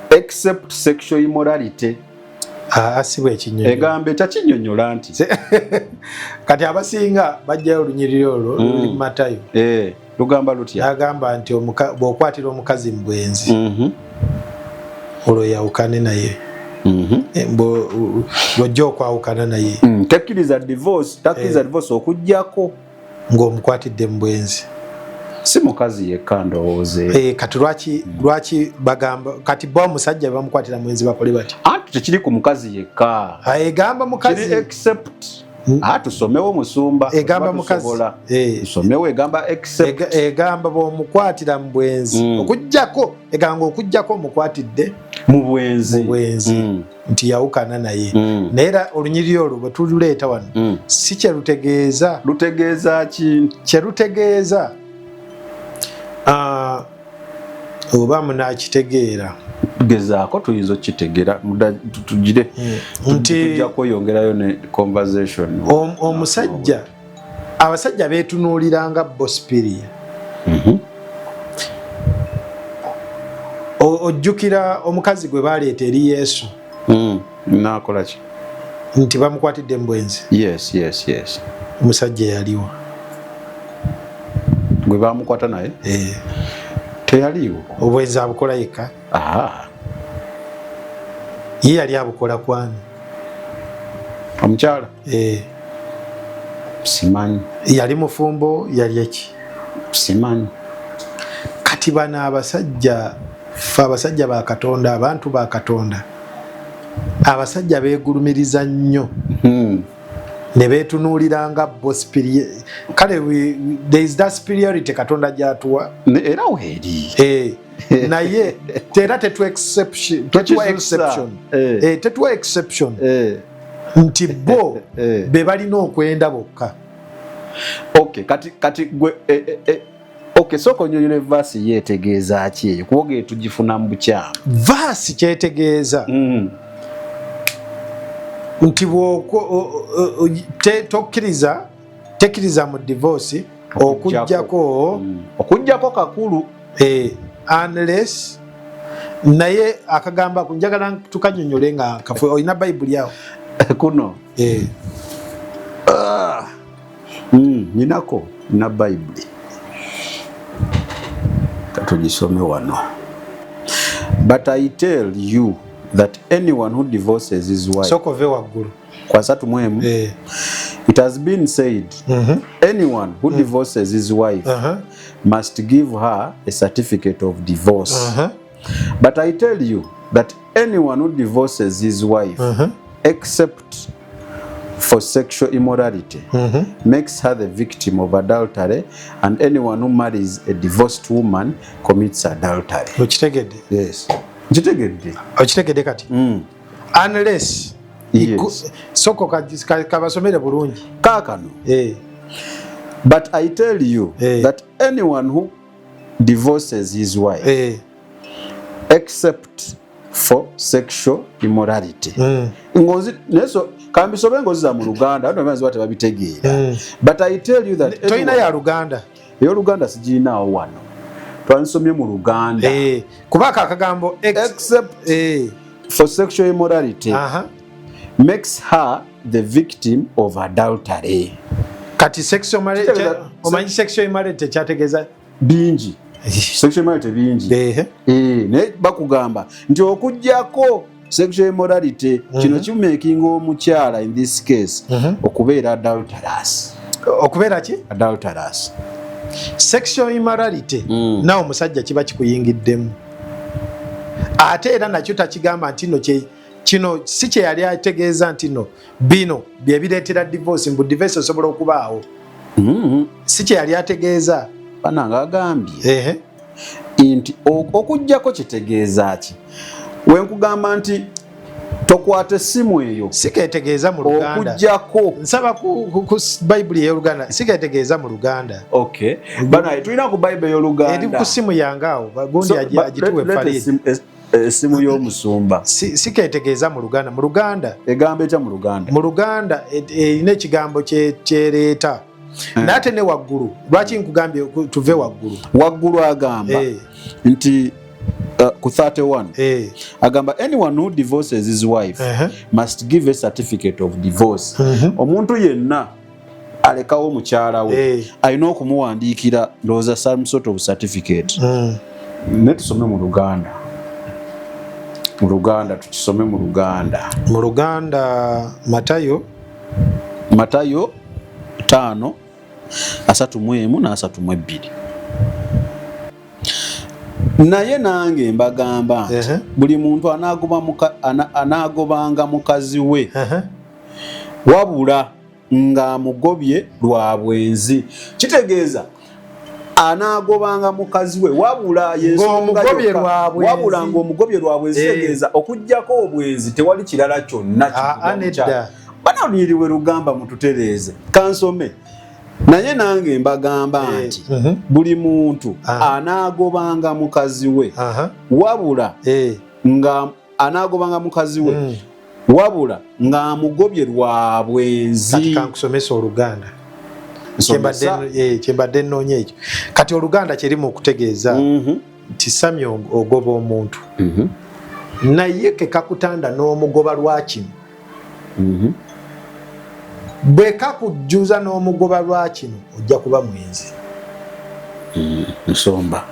except sexual immorality asibwa ekinyonyo egamba etakinyonyola nti kati abasinga bajjayo olunyiriri olwo luli Matayo lugamba lutya agamba nti bw'okwatira omukazi mu bwenzi olwo yawukane naye bw'ojja okwawukana naye takkiriza divorce okuggyako ng'omukwatidde mu bwenzi si mukazi yekka ndowooze kati lwaki bagamba kati bo omusajja bamukwatira mwenzi bakole bati anti tekiri ku mukazi yekka egamba mukazi except tusomewo musumba egamba mukazi tusomewo egamba except egamba bw'omukwatira mu bwenzi okujjako egamba okujjako omukwatidde mu bwenzi nti yawukana naye naye era olunyiriri olwo bwe tululeeta wano si kyerutegeeza lutegeeza ki kyerutegeeza oba munakitegeera gezaako tuyinza okukitegeera tugire tujja kweyongerayo ne conversation omusajja abasajja beetunuuliranga Bospiria ojjukira omukazi gwe baleeta eri Yesu nakola ki nti bamukwatidde mu bwenzi yes omusajja yaliwa gwe bamukwata naye teyaliwo obwenzi abukola yekka ye yali abukola kwani omukyala simanyi yali mufumbo yali eki simanyi kati bano abasajja fe abasajja ba Katonda abantu ba Katonda abasajja beegulumiriza nnyo ne beetunuuliranga Bospiria kale there is that superiority Katonda gy'atuwa era weeri naye tera tetuwa exception nti bo be balina okwenda bokka kati gwe Okay, so konyonyole verse yetegeeza ki eyo kuwoge tugifuna mu bukyamu. Verse kyetegeeza nti tokkiriza mu divorce okujjako kakulu unless naye akagamba kunjagala tukanyonyole nga kafe olina Bible yawo kuno ninako na Bible katugisome wano. But I tell you that anyone who divorces his wife sokove waggulu kwa satu mwemu it has been said anyone who divorces his wife must give her a certificate of divorce. But I tell you that anyone who divorces his wife except for sexual immorality makes her the victim of adultery, and anyone who marries a divorced woman commits adultery. Okitegedde? Yes. Okitegedde kati? Unless soko kabasomere bulungi kaakano. But I tell you that anyone who divorces his wife except for sexual immorality. Ngozi neso kambisome ngozi za mu Luganda ndo bamanzi bate babitegeera. But I tell you that toina ya Luganda yo Luganda sijinaawo wano twansomye mu Luganda kubaka akagambo except for sexual immorality makes her the victim of adultery. Kati sexual marriage omanyi sexual marriage kyategeeza bingi sexual immorality bingi ne bakugamba nti okujjako sexual immorality kino kimakinga omukyala in this case okubeera adulterous. Okubeera ki? Adulterous. Sexual immorality nawo omusajja kiba kikuyingiddemu ate era nakyo takigamba nti no kino si kye yali ategeeza nti no bino bye bireetera divorce mbu divorce osobola okubaawo si kye yali ategeeza bananga agambye nti okujjako kitegeeza ki wenkugamba nti tokwata essimu eyo siketegeeza mu Luganda okujjako nsaba ku Bible y'Oluganda siketegeeza mu Luganda. Okay bana tulina ku Bible y'Oluganda eri ku simu yangawo bagondi agituwe Farid essimu y'omusumba siketegeeza mu Luganda. Mu Luganda egamba etya mu Luganda? Mu Luganda erina ekigambo kyereeta nate ne waggulu. Lwaki nkugambye tuve waggulu agamba nti ku 31 agamba anyone who divorces his wife must give a certificate of divorce. Omuntu yenna alekawo mukyala we alina okumuwandiikira ndowooza some sort of certificate. Ne tusome mu Luganda. Mu Luganda tukisome mu Luganda. Mu Luganda Matayo 5:31-32. Naye nange mbagamba buli muntu anaagobanga mukazi we wabula ng'amugobye lwa bwenzi. Kitegeeza anaagobanga mukazi we wabula ng'omugobye lwa bwenzi. Kitegeeza okujjako obwenzi tewali kirala kyonna bananiriwe Lugamba mututereeze kansome. Naye nange mbagamba nti buli muntu anaagobanga mukazi we wabula anaagobanga mukazi we wabula ng'amugobye lwa bwenzi. Kati kankusomesa Oluganda kyembadde nnoonya ekyo. Kati Oluganda kyerimu okutegeeza nti Sami ogoba omuntu naye ke kakutanda n'omugoba lwa kino bwe kakujjuza n'omugoba lwa kino ojja kuba mwenzi. Nsomba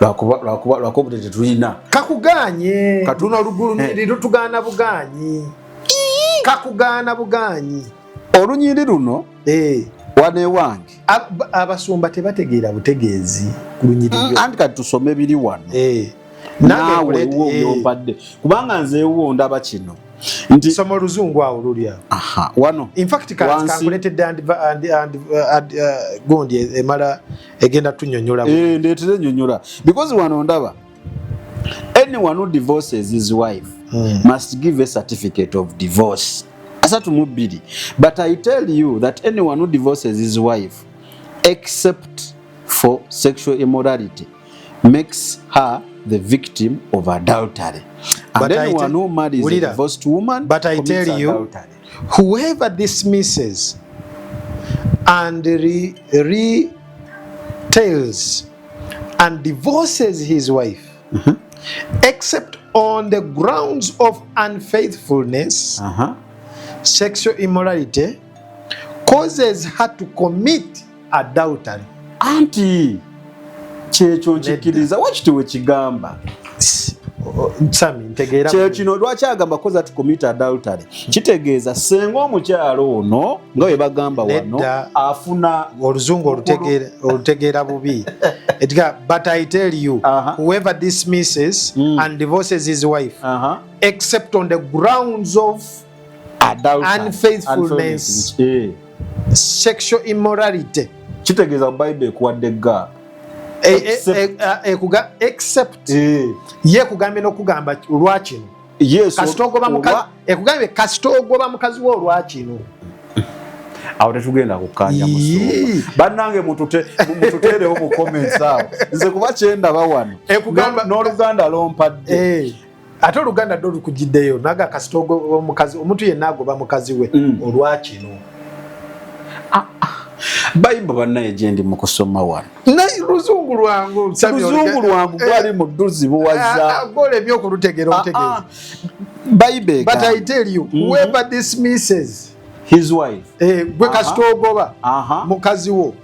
lwakuba tetulina kakuganye katuna olunyiri lutugaana buganyi kakugaana buganyi olunyiri luno wane wange abasumba tebategeera butegeezi ku lunyiri lyo anti kati tusome biri wano naawe wompadde kubanga nzeewo ndaba kino nti soma oluzungu awo lulya wano in fact kankuletedde gondi emala egenda tunyonyola ndeetere nyonyola because wano ndaba anyone who divorces his wife must give a certificate of divorce. Asatu mubiri. But I tell you that anyone who divorces his wife except for sexual immorality makes her the victim of adultery. And But anyone who marries a divorced woman but I commits tell you, adultery. Whoever dismisses and retails and divorces his wife, except on the grounds of unfaithfulness, sexual immorality, causes her to commit adultery. Anti kyekyo nkikiriza wakituwe kigamba kyekino lwaki agamba koza to commit adultery kitegeeza senga omukyalo ono nga bwe bagamba wano afuna oluzungu olutegeera bubi but I tell you whoever dismisses and divorces his wife except on the grounds of unfaithfulness sexual immorality kitegeeza Bible ekuwadde ga except ye kugambye n'okugamba olwakino ekugambye kasita ogoba mukazi we olwakino awo tetugenda kukanja bannange mututeerewo mu comments awo nze kuba kyendaba wano n'oluganda lompadde ate oluganda ddo lukugiddeyo naga kasita ogoba mukazi omuntu yenna agoba mukazi we olwakino Bible bannaye gye ndi mu kusoma wano luzungu lwangu gwali mu dduzi buwaza golemye okulutegeera otegeeza Bible but I tell you whoever dismisses his wife gwe kasita ogoba mukazi wo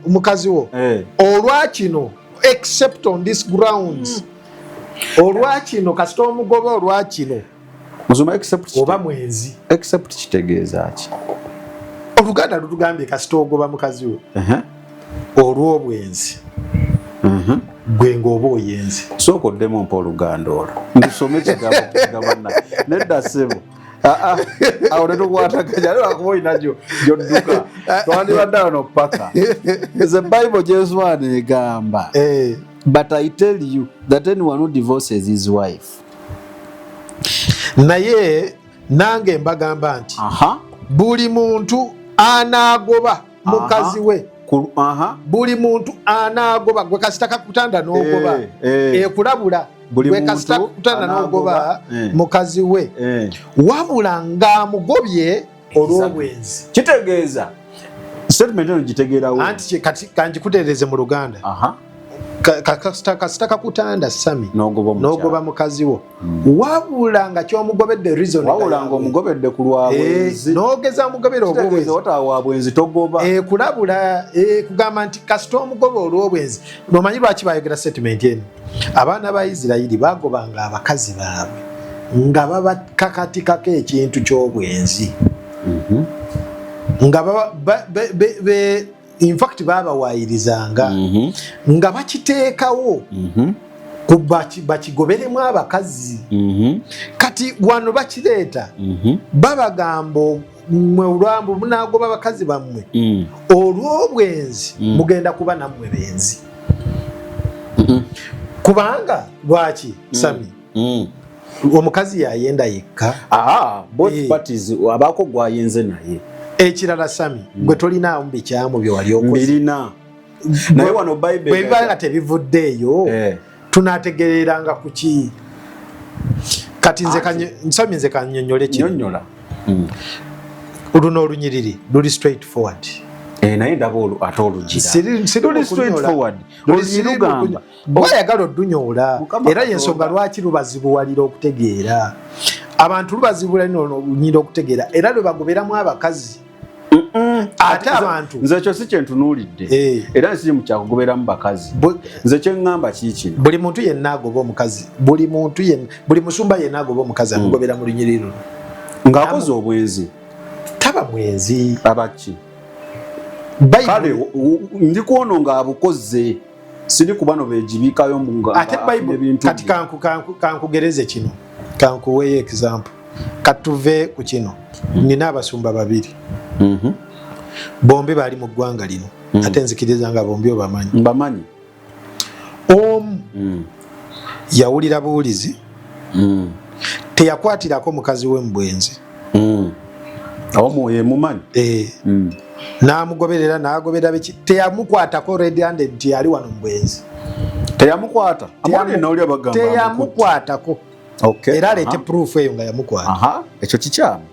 mukazi wo olwakino except on this grounds olwakino kasita omugoba olwakino musoma except oba mwenzi except kitegeeza ki oluganda lutugambye kasita ogoba mukazi we olw'obwenzi gwe ng'oba oyenzi sooka oddemu mpa oluganda olwo ndusome kigambo nedda ssebo awo netukwataganya ale wakuba olina gyodduka twandibadde wano paka the Bible gyensoma negamba but I tell you that anyone who divorces his wife naye nange mbagamba nti buli muntu anaagoba mukazi we buli muntu anaagoba gwe kasita kakutanda n'ogoba ekulabula gwe kasita kakutanda n'ogoba mukazi we wabula ng'amugobye olw'obwenzi kitegeeza statement eno gitegeerawo anti kanjikutereeze mu luganda kasita kakutanda sami n'ogoba mukazi wo wabula nga kyomugobedde reason wabula nga omugobedde ku lwabwenzi n'ogeza mugobera obwenzi wabwenzi togoba kulabula kugamba nti kasita omugoba olw'obwenzi nomanyi lwaki bayogera statement eno abaana ba Isirayiri bagobanga abakazi baabwe nga babakakatikako ekintu ky'obwenzi nga in fact babawayirizanga nga bakiteekawo bakigoberemu abakazi kati wano bakireeta babagamba mwe olwambu munagoba abakazi bammwe olw'obwenzi mugenda kuba nammwe benzi kubanga lwaki sami omukazi yayenda yekka both parties abaako gwayenze naye ekirala sami gwe tolinaamu bikyamu bye wali okoze naye wano Bible bwe biba nga tebivuddeeyo tunaategereranga ku ki kati nze kannyonnyole kino luno olunyiriri luli straight forward naye ndaba ate olugira straight forward olugamba bwayagala oddunyola era yensonga lwaki lubazibuwalira okutegeera abantu lubazibuwalira olunyirira okutegeera era lwe bagoberamu abakazi ate abantu nze ekyo si kyentunuulidde era nsi mu kyakugoberamu bakazi nze kyeŋŋamba kiikino buli muntu yenna agoba omukazi buli musumba yenna agoba omukazi amugobera mu lunyiriri luno ng'akoze obwenzi taba mwenzi abaki kale ndi kuono ng'abukoze siri kuba no beegibiikayo ate Bible kati kankugereze kino kankuweeyo example katuve ku kino nina abasumba babiri bombi bali mu ggwanga lino ate nzikiriza nga bombi mbamanyi omu yawulira buwulizi teyakwatirako mukazi we mu bwenzi awo mwoyo emumanyi namugoberera nagobera biki teyamukwatako red handed nti yali wano mbwenzi teyamukwata amone noli abagamba teyamukwatako okay era lete proof eyo nga yamukwata ekyo kikyamu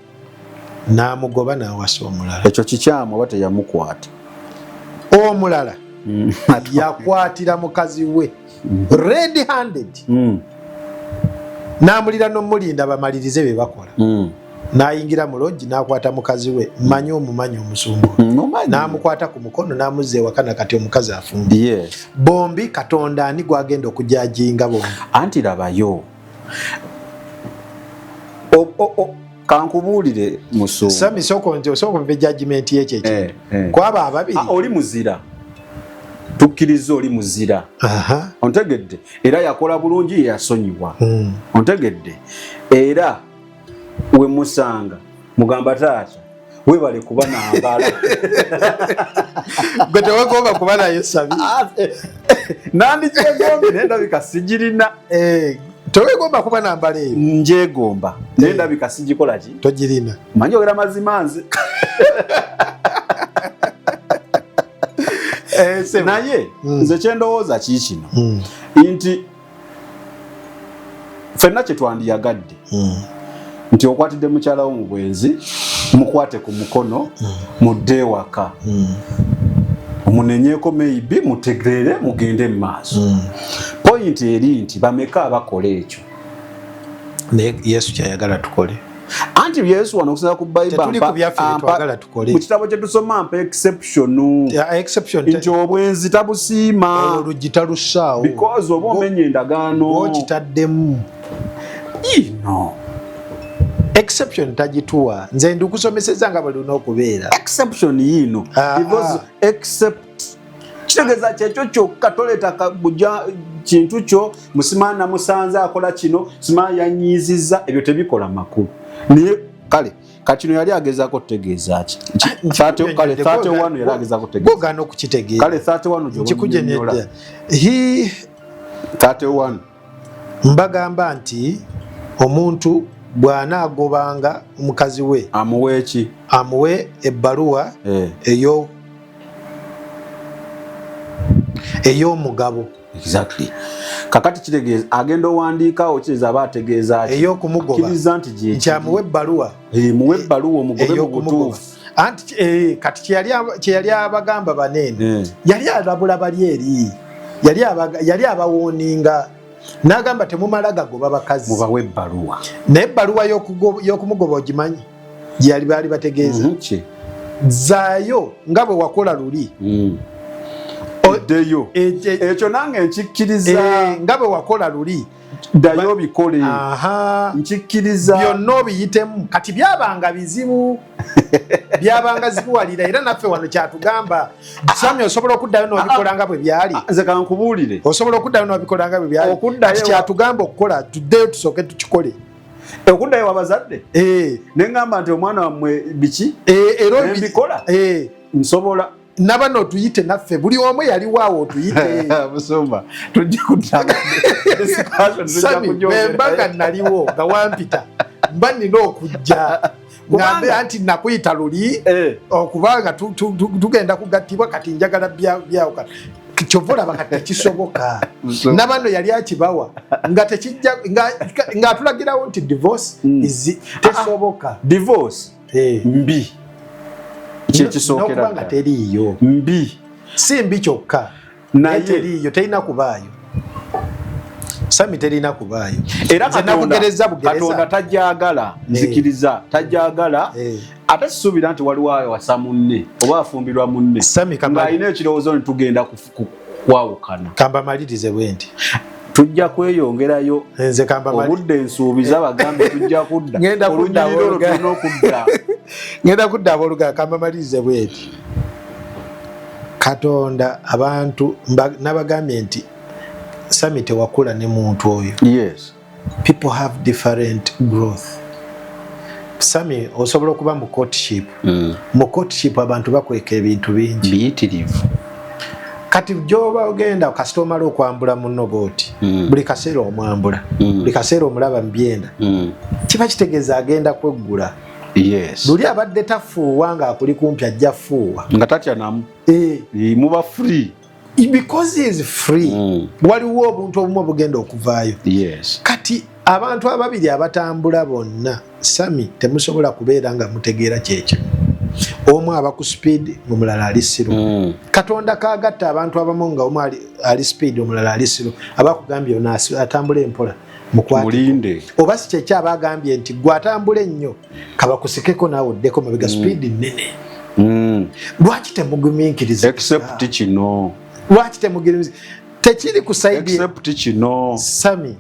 namugoba nawasa omulala ekyo kikyamu oba teyamukwata omulala yakwatira mukazi we red handed namulira nomulinda bamalirize be bakola nayingira mu lodge nakwata mukazi we manyi omumanyi omusumbu namukwata ku mukono namuzze wakana kati omukazi afumbi bombi katonda ani gwagenda okujajinga bombi anti labayo kankubulire muso sami soko mbe judgment yecheche kwaba ababiri oli muzira tukkiriza oli muzira ontegedde era yakola bulungi yasonyiwa ontegedde era we musanga mugamba taata webale kuba nambala gwe teweegomba kuba nayo sabi nandi kyegombe nendabika sigirina teweegomba kuba nambala eyo njegomba nendabika sigikola ki togirina manyi ogera mazima nze naye nze kyendowooza kiikino nti ffenna kyetwandiyagadde nti okwatidde mukyala wo mu bwenzi mukwate ku mukono mudde ewaka omunenyeeko maybe mutegeere mugende mu maaso point eri nti bameka abakola ekyo naye yesu kyayagala tukole anti yesu wano okusinza ku mu kitabo kye tusoma mpa exception nti obwenzi tabusiima oluggi talussaawo because oba omenya endagaano okitaddemu exception tagituwa nze ndikusomeseza nga bali n'okubeera exception yino because except kitegeeza kyekyo kyokka toleeta kabuja kintu kyo musimaana musanze akola kino simaana yanyiizizza ebyo tebikola makulu naye kale kakino yali agezaako kutegeeza ki kale 31 yali agezaako kutegeeza bogaana okukitegeeza kale 31 nkikujenedda 31 mbagamba nti omuntu bw'anaagobanga omukazi we amuwe eki amuwe ebbaluwa ey'omugabo exactly kakati kitegeeza agenda owandiikawo kireza aba ategeeza ey'okumugoba nti amuwe ebbaluwa muwe ebbaluwa omugobe mu butuufu anti kati kyeyali abagamba baneene yali alabula bali eri yali abawooninga n'agamba temumala gagoba bakazi mubawe ebbaluwa naye ebbaluwa y'okumugoba ogimanyi gyeyali baali bategeeza zaayo nga bwe wakola luli oddeyo ekyo nange nkikkiriza nga bwe wakola luli ddayo bikole nkikkiriza byonna obiyitemu kati byabanga bizibu byabanga zibuwalira era naffe wano kyatugamba sami osobola okuddayo n'obikola nga bwe byali nze kankubuulire osobola okuddayo n'obikola nga bwe byali kyatugamba okukola tuddeyo tusooke tukikole okuddayo wabazadde neŋŋamba nti omwana wammwe biki ebikola nsobola nabano otuyite naffe buli omu yali waawo otuyite musumba tujja kuddaga embaga naliwo nga wampita mba nina okujja ngambe anti nakuyita luli okubanga tugenda kugattibwa kati njagala byawo kyova olaba kati tekisoboka nabano yali akibawa nga tekijja nga atulagirawo nti divorce tesoboka divorce mbi nokubanga teriiyo mbi si mbi kyokka naye teriiyo terina kubaayo sami terina kubaayo era katonda tajagala nzikiriza tajagala ate kisuubira nti waliwo awasa munne oba afumbirwa munne ng'alina ekirowoozo nti tugenda kwawukana kamba malirize bwe nti tujja kweyongerayo obudde nsuubiza bagambe tujja kudda olunyiriro olwo tulina okudda ngenda kudda abooluganda kamba malirize bwe nti katonda abantu nabagambye nti sami tewakula ne muntu oyo people have different growth sami osobola okuba mu courtship mu courtship abantu bakweka ebintu bingi biyitirivu kati gyoba ogenda kasita omala okwambula munno bwoti buli kaseera omwambula buli kaseera omulaba mu byenda kiba kitegeeza agenda kweggula Yes. Luli abadde tafuuwa nga akuli kumpi ajja fuuwa. Nga tatya namu. Muba free. Because he is free. Waliwo obuntu obumu obugenda okuvaayo. Yes. Kati abantu ababiri abatambula bonna Sami temusobola kubeera nga mutegeera kyekyo. Omu aba ku speed omulala ali siro. Katonda kagatta abantu abamu nga omu ali speed omulala ali siro. Abakugambye ono atambula empola mulinde. Oba si kyekyo abagambye nti gwe atambula ennyo kabakusikeko naawe oddeko mabega speed nnene. Lwaki temugumiikiriza? Except kino. Lwaki temugumiikiriza? Tekiri ku side except kino. Sami.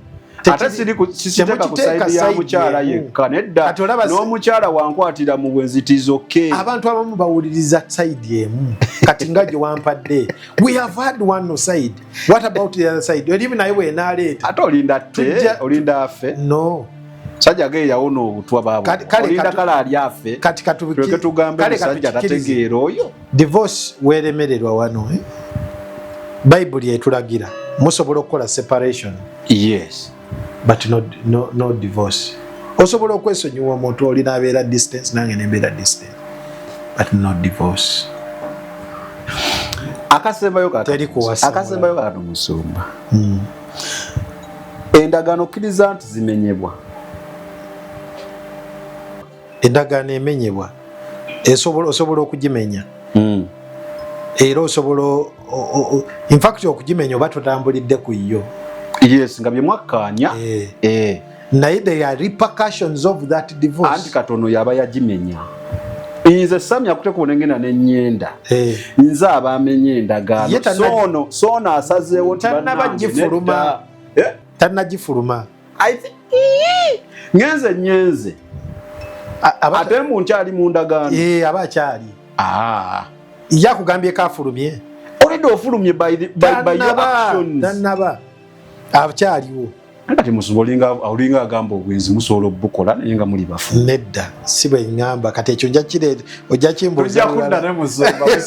Ate sisiteka ku side ya mukyala yekka nedda n'omukyala wankwatira mu bwenzitizoke. Abantu abamu bawuliriza side emu kati nga gye wampadde. We have had one side. What about the other side? Oli naye weenaleeta. Ate olinda tte olinda afe. No. Sajja ge yawona obutwa baabo. Olinda kala ali afe. Kati katubiki. Tugambe sajja tategeera oyo. Divorce weeremererwa wano. Bible yetulagira. Musobola okukola separation. Yes. But no divorce. Osobola okwesonyiwa omuntu olina abeera distance nange nembeera distance. But no divorce. Akasembayo kati musumba. Endagaano okkiriza nti zimenyebwa. Endagaano emenyebwa. Osobola okugimenya. Era osobola in fact okugimenya oba totambulidde ku yo. Yes, nga bye mwakkaanya. Naye there are repercussions of that divorce. Anti katono yaba yagimenya. Nze Sami akuteko onengena n'ennyenda. Nze abamenye endagaano. Sono asazeewo tannabagifuluma. Tannagifuluma. I think nyenze. Ate muntu ali mu ndagaano. Aba akyali. Yakugambye kafulumye. Olidde ofulumye by your actions. Tannaba. Abakyaliwo. Kati musobola olinga agamba obwenzi musobola obukola naye nga muli bafu. Nedda si bwe ngamba kati ekyo ojja kimbuuza. Ojja kudda ne musomba.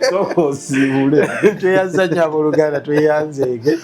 Soko osibule. Tweyanza nnyo abooluganda tweyanzeege.